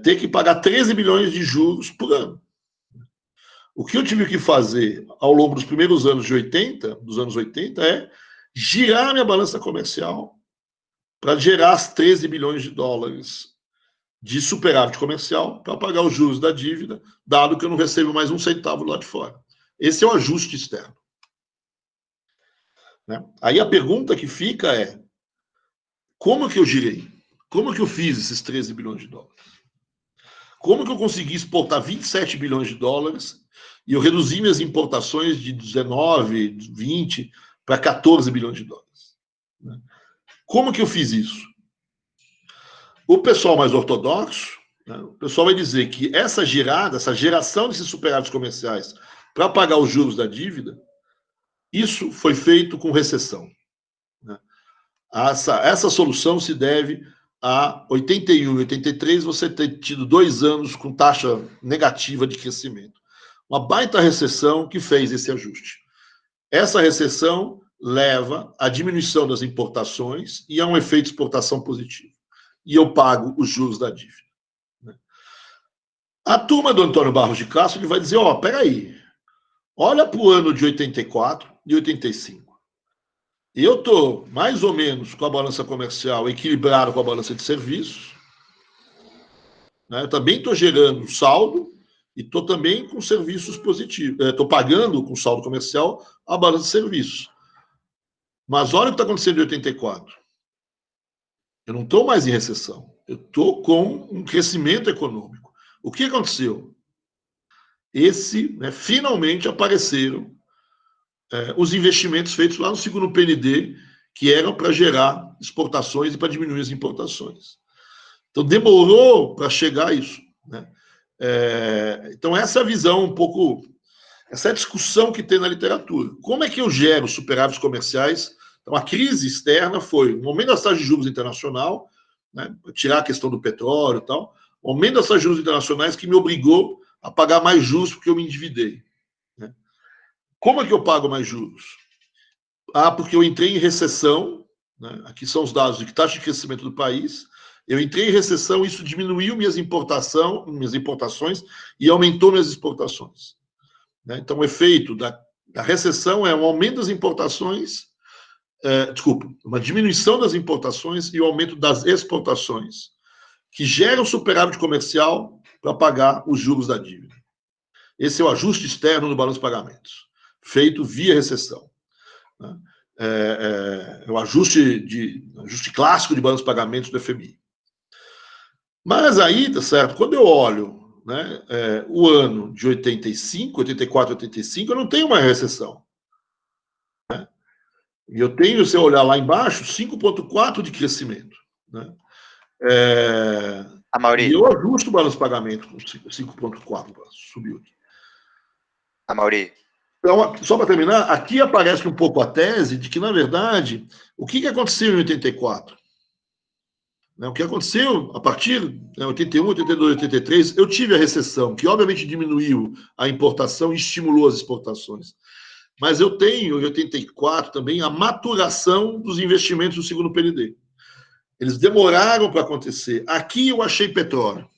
ter que pagar 13 bilhões de juros por ano. O que eu tive que fazer ao longo dos primeiros anos dos anos 80, é girar a minha balança comercial para gerar as 13 bilhões de dólares de superávit comercial para pagar os juros da dívida, dado que eu não recebo mais um centavo lá de fora. Esse é o ajuste externo. Né? Aí a pergunta que fica é, como que eu girei? Como que eu fiz esses 13 bilhões de dólares? Como que eu consegui exportar 27 bilhões de dólares e eu reduzi minhas importações de 19, 20 para 14 bilhões de dólares? Né? Como que eu fiz isso? O pessoal mais ortodoxo, né, o pessoal vai dizer que essa geração desses superávites comerciais para pagar os juros da dívida, isso foi feito com recessão. Né? Essa solução se deve a 81 e 83 você ter tido 2 anos com taxa negativa de crescimento. Uma baita recessão que fez esse ajuste. Essa recessão leva à diminuição das importações e a um efeito de exportação positivo. e eu pago os juros da dívida. A turma do Antônio Barros de Castro ele vai dizer, peraí, olha para o ano de 84 e 85. Eu estou mais ou menos com a balança comercial equilibrada com a balança de serviços, né? Eu também estou gerando saldo e estou também com serviços positivos. Estou pagando com saldo comercial a balança de serviços. Mas olha o que está acontecendo em 84. Eu não estou mais em recessão. Eu estou com um crescimento econômico. O que aconteceu? Finalmente apareceram os investimentos feitos lá no segundo PND, que eram para gerar exportações e para diminuir as importações. Então, demorou para chegar a isso, né? Então, essa é a visão um pouco, essa é a discussão que tem na literatura. Como é que eu gero superávites comerciais? Então, a crise externa foi o aumento das taxas de juros internacional, né, tirar a questão do petróleo e tal, o aumento das taxas de juros internacionais que me obrigou a pagar mais juros porque eu me endividei. Né? Como é que eu pago mais juros? Porque eu entrei em recessão, né? Aqui são os dados de taxa de crescimento do país. Eu entrei em recessão, isso diminuiu minhas importações e aumentou minhas exportações. Né? Então, o efeito da recessão é um aumento das importações, uma diminuição das importações e o aumento das exportações, que gera um superávit comercial para pagar os juros da dívida. Esse é o ajuste externo no balanço de pagamentos, feito via recessão. Né? É o ajuste clássico de balanço de pagamentos do FMI. Mas aí, tá certo, quando eu olho, né, o ano de 85, 84, 85, eu não tenho uma recessão. Né? E eu tenho, se eu olhar lá embaixo, 5,4 de crescimento. Né? Amaury. E eu ajusto o balanço de pagamento com 5,4, subiu aqui. Amaury. Então, só para terminar, aqui aparece um pouco a tese de que, na verdade, o que aconteceu em 84? O que aconteceu a partir de 81, 82, 83, eu tive a recessão, que obviamente diminuiu a importação e estimulou as exportações. Mas eu tenho, em 84, também a maturação dos investimentos do segundo PND. Eles demoraram para acontecer. Aqui eu achei petróleo.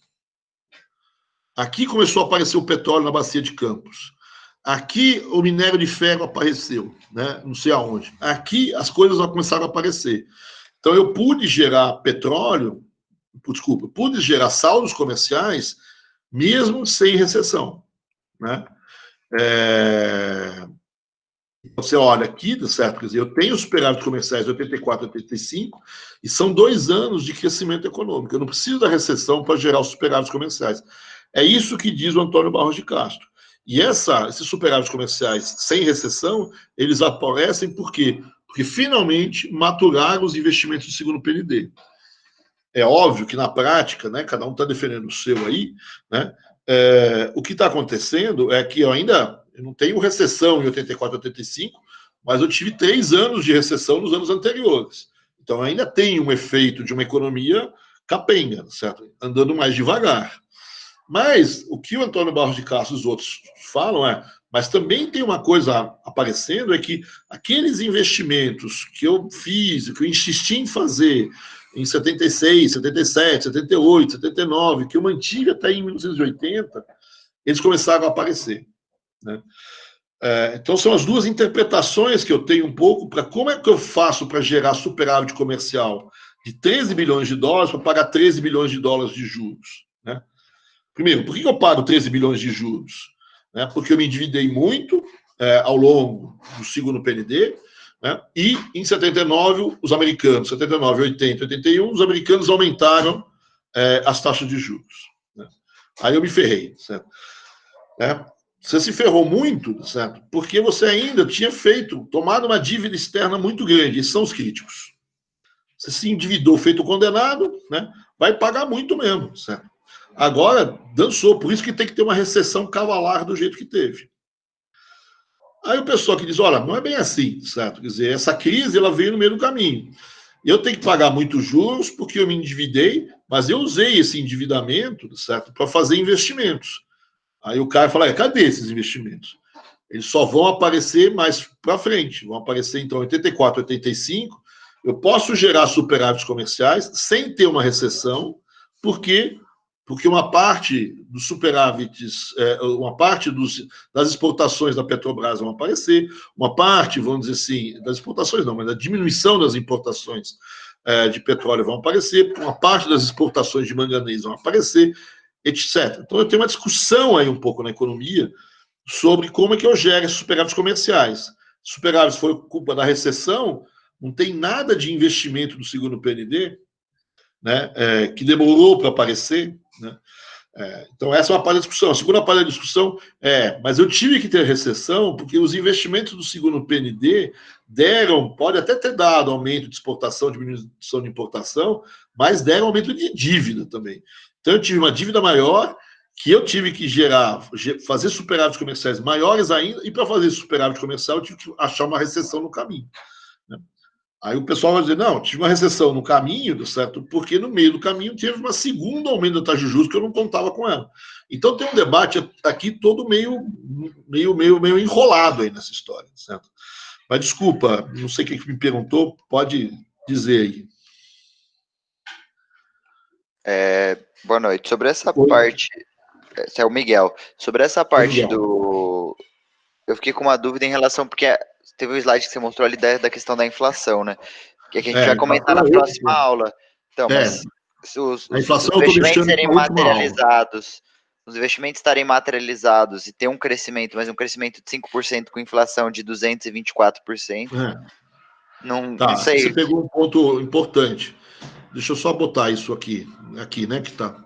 Aqui começou a aparecer o petróleo na bacia de Campos. Aqui o minério de ferro apareceu, né? Não sei aonde. Aqui as coisas começaram a aparecer. Então eu pude gerar pude gerar saldos comerciais mesmo sem recessão, né? Você olha aqui, certo? Quer dizer, eu tenho superávites comerciais de 84 a 85 e são 2 anos de crescimento econômico. Eu não preciso da recessão para gerar os superávites comerciais. É isso que diz o Antônio Barros de Castro. E esses superávites comerciais sem recessão, eles aparecem por quê? Porque finalmente maturaram os investimentos do segundo PND. É óbvio que na prática, né, cada um está defendendo o seu aí, né, o que está acontecendo é que eu não tenho recessão em 84, 85, mas eu tive 3 anos de recessão nos anos anteriores. Então ainda tem um efeito de uma economia capenga, certo? Andando mais devagar. Mas o que o Antônio Barros de Castro e os outros falam mas também tem uma coisa aparecendo, é que aqueles investimentos que eu fiz, que eu insisti em fazer em 76, 77, 78, 79, que eu mantive até em 1980, eles começaram a aparecer. Né? Então são as duas interpretações que eu tenho um pouco para como é que eu faço para gerar superávit comercial de 13 bilhões de dólares para pagar 13 bilhões de dólares de juros. Né? Primeiro, por que eu pago 13 bilhões de juros? Porque eu me endividei muito ao longo do segundo PND, né? E em 79, os americanos, 79, 80, 81, os americanos aumentaram as taxas de juros. Né? Aí eu me ferrei, certo? Você se ferrou muito, certo? Porque você ainda tinha tomado uma dívida externa muito grande, esses são os críticos. Você se endividou, feito condenado, né? Vai pagar muito mesmo, certo? Agora, dançou, por isso que tem que ter uma recessão cavalar do jeito que teve. Aí o pessoal que diz, olha, não é bem assim, certo? Quer dizer, essa crise, ela veio no meio do caminho. Eu tenho que pagar muitos juros porque eu me endividei, mas eu usei esse endividamento, certo? Para fazer investimentos. Aí o cara fala, cadê esses investimentos? Eles só vão aparecer mais para frente. Vão aparecer, então, em 84, 85, Eu posso gerar superávites comerciais sem ter uma recessão, porque uma parte dos superávites, uma parte das exportações da Petrobras vão aparecer, uma parte, vamos dizer assim, das exportações não, mas da diminuição das importações de petróleo vão aparecer, uma parte das exportações de manganês vão aparecer, etc. Então, eu tenho uma discussão aí um pouco na economia sobre como é que eu gero esses superávites comerciais. Superávites foi culpa da recessão, não tem nada de investimento do segundo PND, né, que demorou para aparecer, né? Então, essa é uma parte da discussão. A segunda parte da discussão mas eu tive que ter recessão porque os investimentos do segundo PND pode até ter dado aumento de exportação, diminuição de importação, mas deram aumento de dívida também. Então, eu tive uma dívida maior que eu tive que fazer superávites comerciais maiores ainda, e para fazer superávit comercial eu tive que achar uma recessão no caminho, né? Aí o pessoal vai dizer, não, tive uma recessão no caminho, certo? Porque no meio do caminho teve uma segunda aumento da taxa de juros que eu não contava com ela. Então tem um debate aqui todo meio enrolado aí nessa história, certo? Mas desculpa, não sei quem me perguntou, pode dizer aí. Boa noite. Sobre essa parte, esse é o Miguel. Sobre essa parte eu fiquei com uma dúvida em relação, porque teve um slide que você mostrou ali da questão da inflação, né? Que a gente vai comentar na próxima aula. Então, mas se os investimentos serem materializados, os investimentos estarem materializados e ter um crescimento, mas um crescimento de 5% com inflação de 224%. Não sei. Você pegou um ponto importante. Deixa eu só botar isso aqui, né, que tá.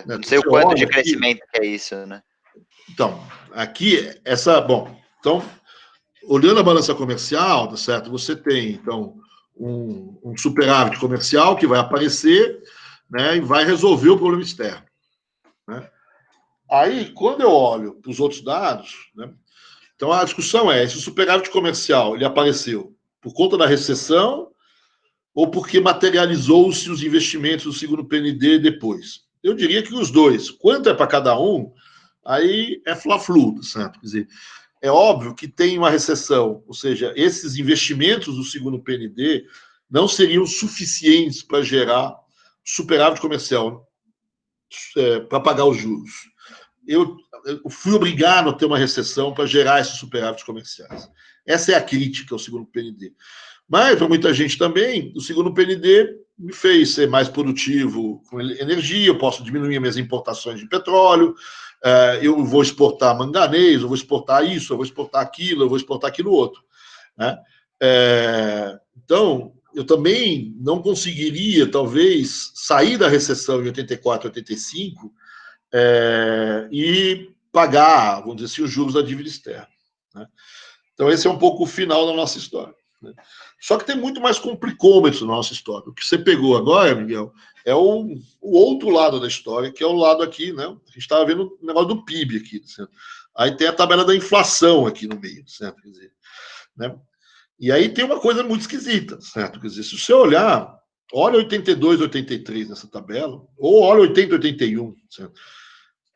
Não sei o quanto de crescimento que é isso, né? Então, aqui, então, olhando a balança comercial, tá certo? Você tem, então, um superávit comercial que vai aparecer, né, e vai resolver o problema externo, né? Aí, quando eu olho para os outros dados, né, então a discussão se o superávit comercial ele apareceu por conta da recessão ou porque materializou-se os investimentos do segundo PND depois. Eu diria que os dois. Quanto é para cada um, aí é fla-flu, certo? Quer dizer, é óbvio que tem uma recessão, ou seja, esses investimentos do segundo PND não seriam suficientes para gerar superávit comercial, para pagar os juros. Eu fui obrigado a ter uma recessão para gerar esses superávites comerciais. Essa é a crítica ao segundo PND. Mas, para muita gente também, o segundo PND me fez ser mais produtivo com energia, eu posso diminuir minhas importações de petróleo, eu vou exportar manganês, eu vou exportar isso, eu vou exportar aquilo, eu vou exportar aquilo outro, né? Então, eu também não conseguiria, talvez, sair da recessão em 84, 85 e pagar, vamos dizer assim, os juros da dívida externa, né? Então, esse é um pouco o final da nossa história, né? Só que tem muito mais complicômetros na nossa história. O que você pegou agora, Miguel, é o outro lado da história, que é o lado aqui, né? A gente estava vendo o negócio do PIB aqui, certo? Aí tem a tabela da inflação aqui no meio, certo? Quer dizer, né? E aí tem uma coisa muito esquisita, certo? Quer dizer, se você olha 82, 83 nessa tabela, ou olha 80, 81, certo?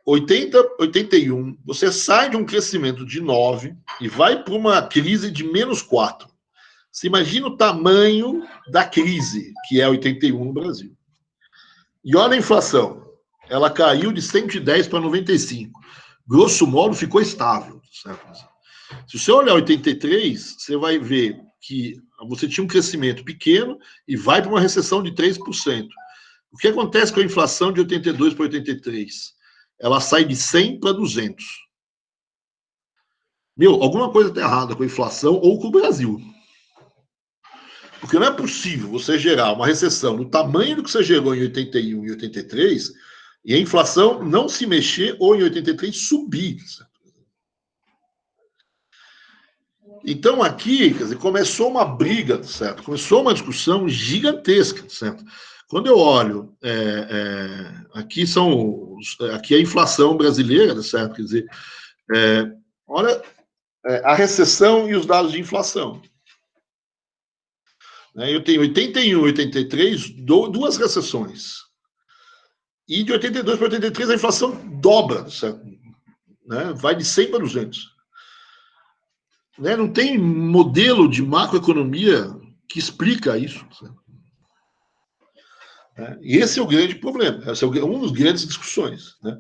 80, 81, você sai de um crescimento de 9 e vai para uma crise de menos 4. Você imagina o tamanho da crise, que é 81 no Brasil. E olha a inflação. Ela caiu de 110 para 95. Grosso modo, ficou estável, certo? Se você olhar 83, você vai ver que você tinha um crescimento pequeno e vai para uma recessão de 3%. O que acontece com a inflação de 82 para 83? Ela sai de 100 para 200. Alguma coisa está errada com a inflação ou com o Brasil. Porque não é possível você gerar uma recessão no tamanho do que você gerou em 81 e 83 e a inflação não se mexer ou em 83 subir. Certo? Então aqui, quer dizer, começou uma briga, certo? Começou uma discussão gigantesca, certo? Quando eu olho, aqui é a inflação brasileira, certo? Quer dizer, olha a recessão e os dados de inflação. Eu tenho 81 e 83, duas recessões. E de 82 para 83 a inflação dobra, certo? Vai de 100 para 200. Não tem modelo de macroeconomia que explica isso. E esse é o grande problema, esse é uma das grandes discussões. Né?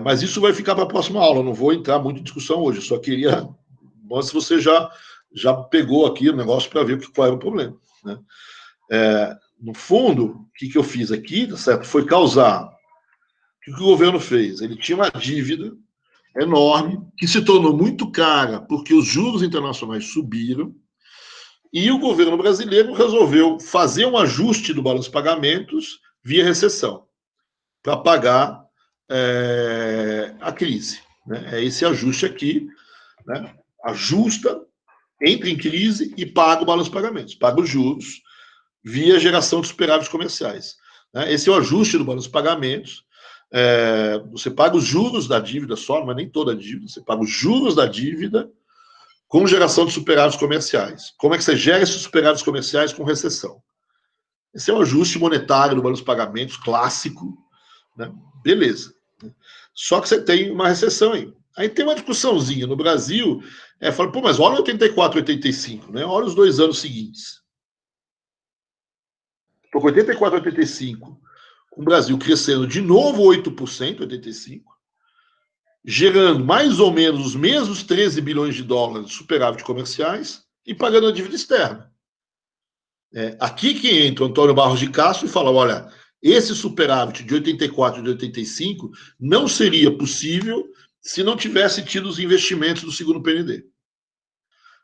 Mas isso vai ficar para a próxima aula, eu não vou entrar muito em discussão hoje, eu só queria... Bom, se você já pegou aqui o negócio para ver qual era o problema. Né? No fundo, o que eu fiz aqui, tá certo? Foi causar... O que o governo fez? Ele tinha uma dívida enorme, que se tornou muito cara, porque os juros internacionais subiram, e o governo brasileiro resolveu fazer um ajuste do balanço de pagamentos via recessão, para pagar a crise. Né? É esse ajuste aqui, né? Ajusta, entra em crise e paga o balanço de pagamentos, paga os juros via geração de superávites comerciais. Né? Esse é o ajuste do balanço de pagamentos. Você paga os juros da dívida só, mas nem toda a dívida, você paga os juros da dívida com geração de superávites comerciais. Como é que você gera esses superávites comerciais com recessão? Esse é o ajuste monetário do balanço de pagamentos clássico, né? Beleza. Só que você tem uma recessão aí. Aí tem uma discussãozinha no Brasil, fala, pô, mas olha 84, 85, né? Olha os 2 anos seguintes. Estou com 84, 85, com o Brasil crescendo de novo 8%, 85%, gerando mais ou menos os mesmos 13 bilhões de dólares de superávit comerciais e pagando a dívida externa. Aqui que entra o Antônio Barros de Castro e fala, olha, esse superávit de 84 e de 85 não seria possível se não tivesse tido os investimentos do segundo PND.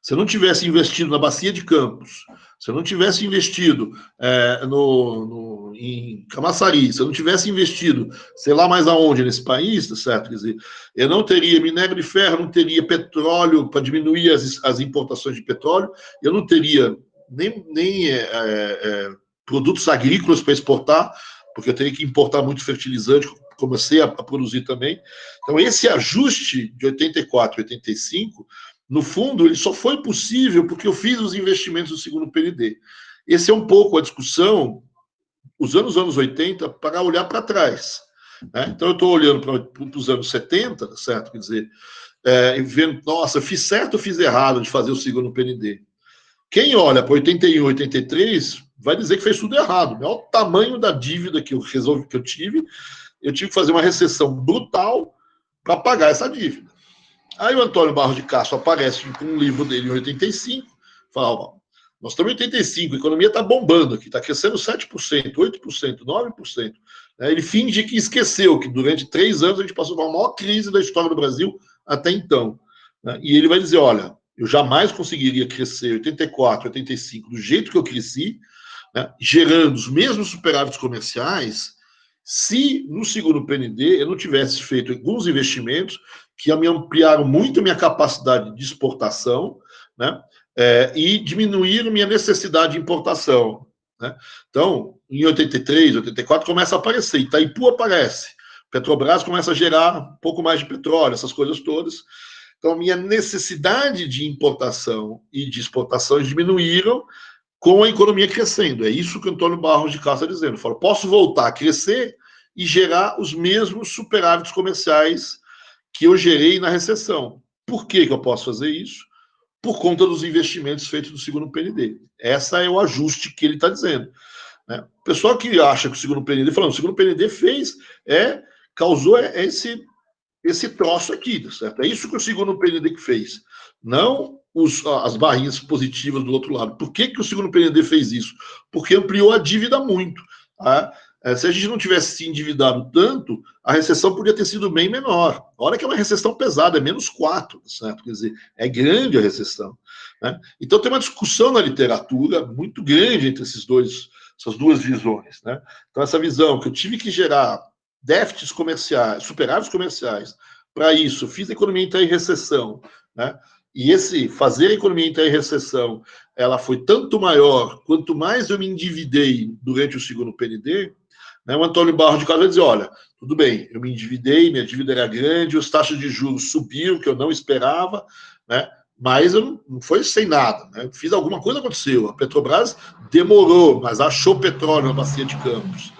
Se eu não tivesse investido na Bacia de Campos, se eu não tivesse investido em Camaçari, se eu não tivesse investido, sei lá mais aonde nesse país, tá certo? Quer dizer, eu não teria minério de ferro, não teria petróleo para diminuir as importações de petróleo, eu não teria nem produtos agrícolas para exportar, porque eu teria que importar muito fertilizante, comecei a produzir também. Então, esse ajuste de 84 e 85... No fundo, ele só foi possível porque eu fiz os investimentos do segundo PND. Esse é um pouco a discussão, usando os anos 80 para olhar para trás. Né? Então, eu estou olhando para os anos 70, certo? Quer dizer, vendo, nossa, fiz certo ou fiz errado de fazer o segundo PND? Quem olha para 81, 83, vai dizer que fez tudo errado. Olha o tamanho da dívida que eu tive que fazer uma recessão brutal para pagar essa dívida. Aí o Antônio Barros de Castro aparece com um livro dele em 85, fala, ó, nós estamos em 85, a economia está bombando aqui, está crescendo 7%, 8%, 9%. Ele finge que esqueceu que durante 3 anos a gente passou pela maior crise da história do Brasil até então. E ele vai dizer, olha, eu jamais conseguiria crescer 84, 85 do jeito que eu cresci, gerando os mesmos superávites comerciais, se no segundo PND eu não tivesse feito alguns investimentos que me ampliaram muito a minha capacidade de exportação, né, e diminuíram minha necessidade de importação. Né? Então, em 83, 84, começa a aparecer, Itaipu aparece, Petrobras começa a gerar um pouco mais de petróleo, essas coisas todas. Então, minha necessidade de importação e de exportação diminuíram com a economia crescendo. É isso que o Antônio Barros de Castro está dizendo. Fala, posso voltar a crescer e gerar os mesmos superávites comerciais que eu gerei na recessão. Por que eu posso fazer isso? Por conta dos investimentos feitos no segundo PND. Esse é o ajuste que ele está dizendo. Né? O pessoal que acha que o segundo PND, falando, o segundo PND causou esse troço aqui, certo? É isso que o segundo PND que fez. Não as barrinhas positivas do outro lado. Por que o segundo PND fez isso? Porque ampliou a dívida muito. Tá? Se a gente não tivesse se endividado tanto, a recessão podia ter sido bem menor. Olha que é uma recessão pesada, é -4, certo? Quer dizer, é grande a recessão. Né? Então tem uma discussão na literatura muito grande entre essas duas visões. Né? Então essa visão que eu tive que gerar déficits comerciais, superávites comerciais, para isso, fiz a economia entrar em recessão, né? E fazer a economia entrar em recessão, ela foi tanto maior, quanto mais eu me endividei durante o segundo PND, né, o Antônio Barros de Castro vai dizer, olha, tudo bem, eu me endividei, minha dívida era grande, as taxas de juros subiram, que eu não esperava, né, mas eu não foi sem nada, né, fiz alguma coisa, aconteceu. A Petrobras demorou, mas achou petróleo na Bacia de Campos.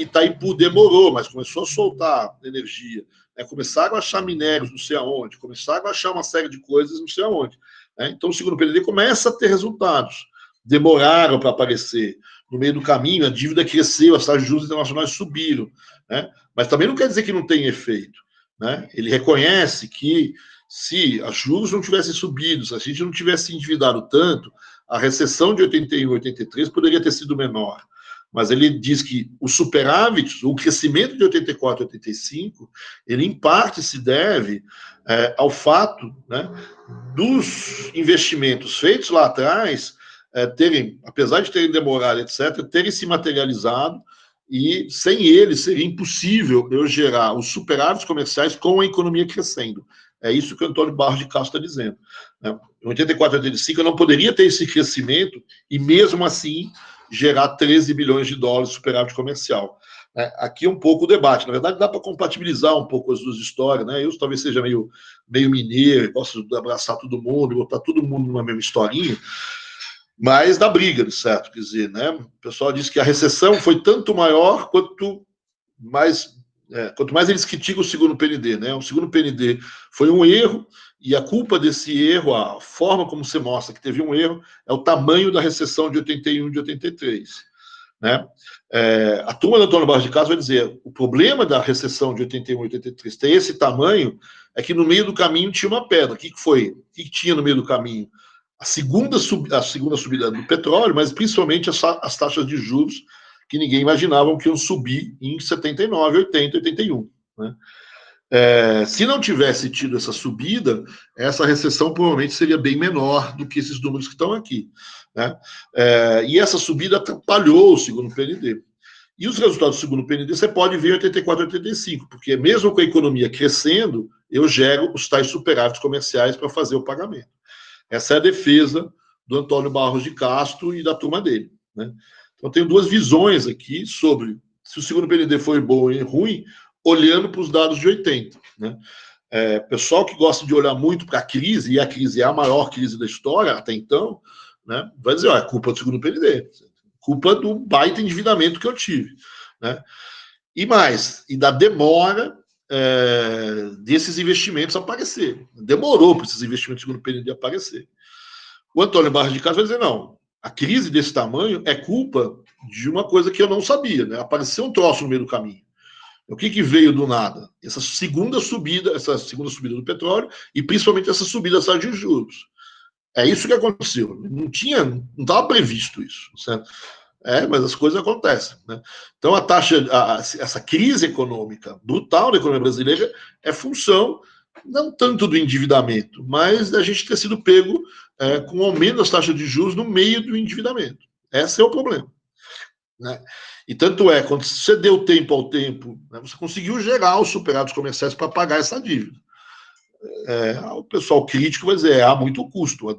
Itaipu demorou, mas começou a soltar energia. Começaram a achar minérios não sei aonde, começaram a achar uma série de coisas não sei aonde. Então, o segundo PND começa a ter resultados. demoraram para aparecer. No meio do caminho, a dívida cresceu, as taxas de juros internacionais subiram, né? Mas também não quer dizer que não tem efeito, né? Ele reconhece que se os juros não tivessem subido, se a gente não tivesse endividado tanto, a recessão de 81 e 83 poderia ter sido menor. Mas ele diz que o superávit, o crescimento de 84 e 85, ele em parte se deve ao fato, né, dos investimentos feitos lá atrás terem, apesar de terem demorado, etc., terem se materializado, e sem eles seria impossível eu gerar os superávites comerciais com a economia crescendo. É isso que o Antônio Barros de Castro está dizendo. Em 84 e 85 eu não poderia ter esse crescimento e mesmo assim gerar 13 bilhões de dólares de superávit comercial. Aqui é um pouco o debate. Na verdade, dá para compatibilizar um pouco as duas histórias, né? Eu talvez seja meio mineiro, posso abraçar todo mundo, botar todo mundo numa mesma historinha, mas dá briga, certo? Quer dizer, né? O pessoal diz que a recessão foi tanto maior quanto mais eles criticam o segundo PND, né? O segundo PND foi um erro, e a culpa desse erro, a forma como você mostra que teve um erro, é o tamanho da recessão de 81 e de 83. Né? A turma do Antônio Barros de Castro vai dizer, o problema da recessão de 81 e 83 ter esse tamanho é que no meio do caminho tinha uma pedra. O que foi? O que tinha no meio do caminho? A segunda subida do petróleo, mas principalmente as taxas de juros, que ninguém imaginava que iam subir em 79, 80, 81. Né? Se não tivesse tido essa subida, essa recessão provavelmente seria bem menor do que esses números que estão aqui. Né? E essa subida atrapalhou o segundo PND. E os resultados do segundo PND você pode ver em 84 e 85, porque mesmo com a economia crescendo, eu gero os tais superávites comerciais para fazer o pagamento. Essa é a defesa do Antônio Barros de Castro e da turma dele. Né? Então, eu tenho duas visões aqui sobre se o segundo PND foi bom ou ruim, olhando para os dados de 80. Né? Pessoal que gosta de olhar muito para a crise, e a crise é a maior crise da história até então, né, vai dizer, é culpa do segundo PND, culpa do baita endividamento que eu tive. Né? E da demora desses investimentos aparecer. Demorou para esses investimentos do segundo PND aparecer. O Antônio Barros de Castro vai dizer, não, a crise desse tamanho é culpa de uma coisa que eu não sabia, né? Apareceu um troço no meio do caminho. O que veio do nada? Essa segunda subida do petróleo e principalmente essa subida das taxas de juros. É isso que aconteceu. Não estava previsto isso, certo? Mas as coisas acontecem. Né? Então, essa crise econômica brutal da economia brasileira é função não tanto do endividamento, mas da gente ter sido pego com o aumento das taxas de juros no meio do endividamento. Esse é o problema. Né? E tanto quando você deu tempo ao tempo, né, você conseguiu gerar os superados comerciais para pagar essa dívida. O pessoal crítico vai dizer, há muito custo. Há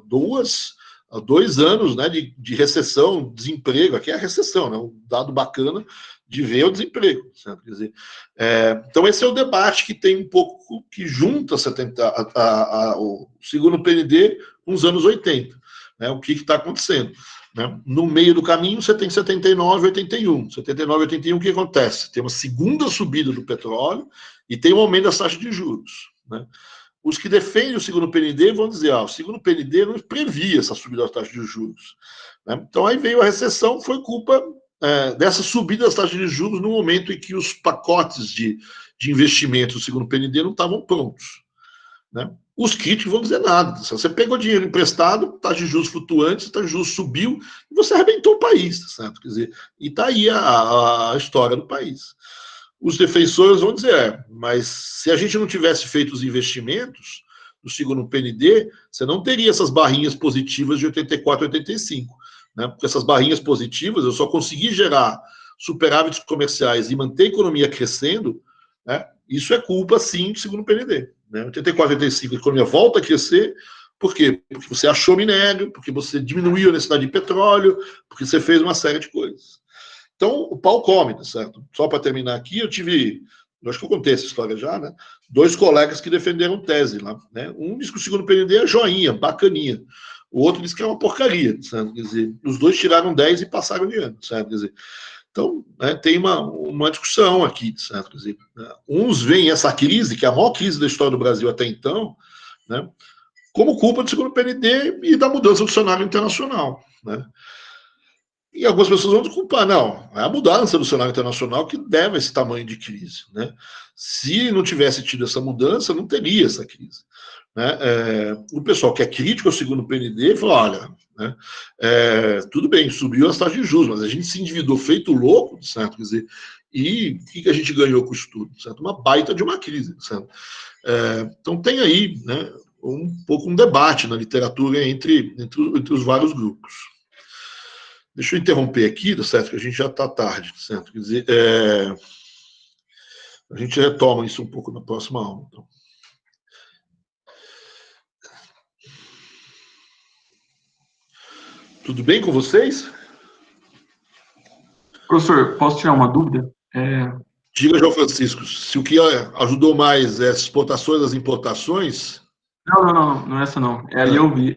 2 anos, né, de recessão, desemprego, aqui é a recessão, né, um dado bacana de ver o desemprego. Certo? Quer dizer, então esse é o debate que tem um pouco, que junta o segundo PND com os anos 80. Né, o que está acontecendo? Né? No meio do caminho, você tem 79 e 81. 79 e 81, o que acontece? Tem uma segunda subida do petróleo e tem um aumento das taxas de juros. Né? Os que defendem o segundo PND vão dizer, o segundo PND não previa essa subida das taxas de juros. Né? Então, aí veio a recessão, foi culpa dessa subida das taxas de juros no momento em que os pacotes de investimentos do segundo PND não estavam prontos. Né? Os críticos vão dizer nada. Se você pegou dinheiro emprestado, taxa de juros flutuantes, taxa de juros subiu, e você arrebentou o país. Certo? Quer dizer, e está aí a história do país. Os defensores vão dizer, mas se a gente não tivesse feito os investimentos do segundo PND, você não teria essas barrinhas positivas de 84 e 85. Né? Porque essas barrinhas positivas, eu só consegui gerar superávites comerciais e manter a economia crescendo, né? Isso é culpa, sim, do segundo PND. Né? 84 e 85, a economia volta a crescer. Por quê? Porque você achou minério, porque você diminuiu a necessidade de petróleo, porque você fez uma série de coisas. Então, o pau come, certo? Só para terminar aqui, eu acho que eu contei essa história já, né? 2 colegas que defenderam tese lá, né? Um diz que o segundo PND é joinha, bacaninha. O outro diz que é uma porcaria, certo? Quer dizer, os dois tiraram 10 e passaram de ano, certo? Quer dizer, então, tem uma discussão aqui, certo? Quer dizer, uns veem essa crise, que é a maior crise da história do Brasil até então, né? Como culpa do segundo PND e da mudança do cenário internacional. né? E algumas pessoas vão desculpar, não, é a mudança do cenário internacional que deve esse tamanho de crise, né? Se não tivesse tido essa mudança, não teria essa crise, né? O pessoal que é crítico ao segundo PND falou, olha, né, tudo bem, subiu as taxas de juros, mas a gente se endividou feito louco, certo? Quer dizer, e o que a gente ganhou com isso tudo, certo? Uma baita de uma crise, certo? Então tem aí, né, um pouco um debate na literatura entre os vários grupos. Deixa eu interromper aqui, certo? Que a gente já está tarde, certo? Quer dizer, a gente retoma isso um pouco na próxima aula. Então. Tudo bem com vocês? Professor, posso tirar uma dúvida? Diga, João Francisco, se o que ajudou mais é as exportações das importações... Não é essa não. Ali eu vi.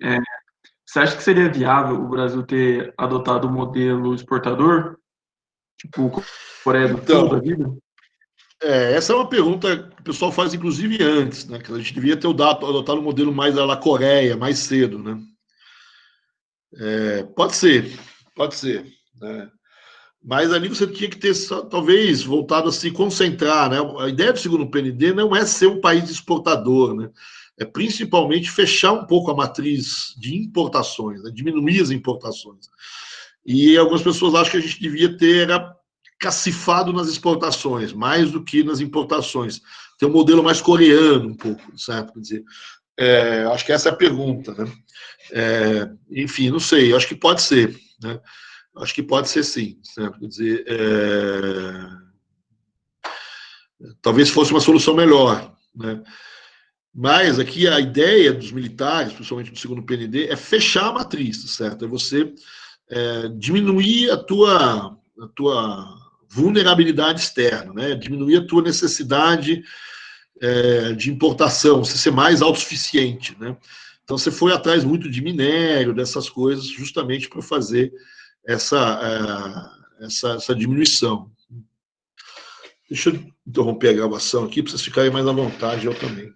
Você acha que seria viável o Brasil ter adotado o modelo exportador? Tipo, Coreia do Sul da vida? Essa é uma pergunta que o pessoal faz, inclusive, antes, né? Que a gente devia ter adotado um modelo mais à la Coreia, mais cedo, né? Pode ser. Né? Mas ali você tinha que ter, talvez, voltado a se concentrar, né? A ideia do segundo PND não é ser um país exportador, né? É principalmente fechar um pouco a matriz de importações, né? Diminuir as importações. E algumas pessoas acham que a gente devia ter cacifado nas exportações, mais do que nas importações. Tem um modelo mais coreano, um pouco, certo? Quer dizer, acho que essa é a pergunta, né? Enfim, não sei, acho que pode ser, né? Acho que pode ser sim, certo? Quer dizer, talvez fosse uma solução melhor, né? Mas aqui a ideia dos militares, principalmente do segundo PND, é fechar a matriz, certo? É você diminuir a tua vulnerabilidade externa, né? Diminuir a tua necessidade de importação, você ser mais autossuficiente, né? Então você foi atrás muito de minério, dessas coisas, justamente para fazer essa diminuição. Deixa eu interromper a gravação aqui para vocês ficarem mais à vontade, eu também.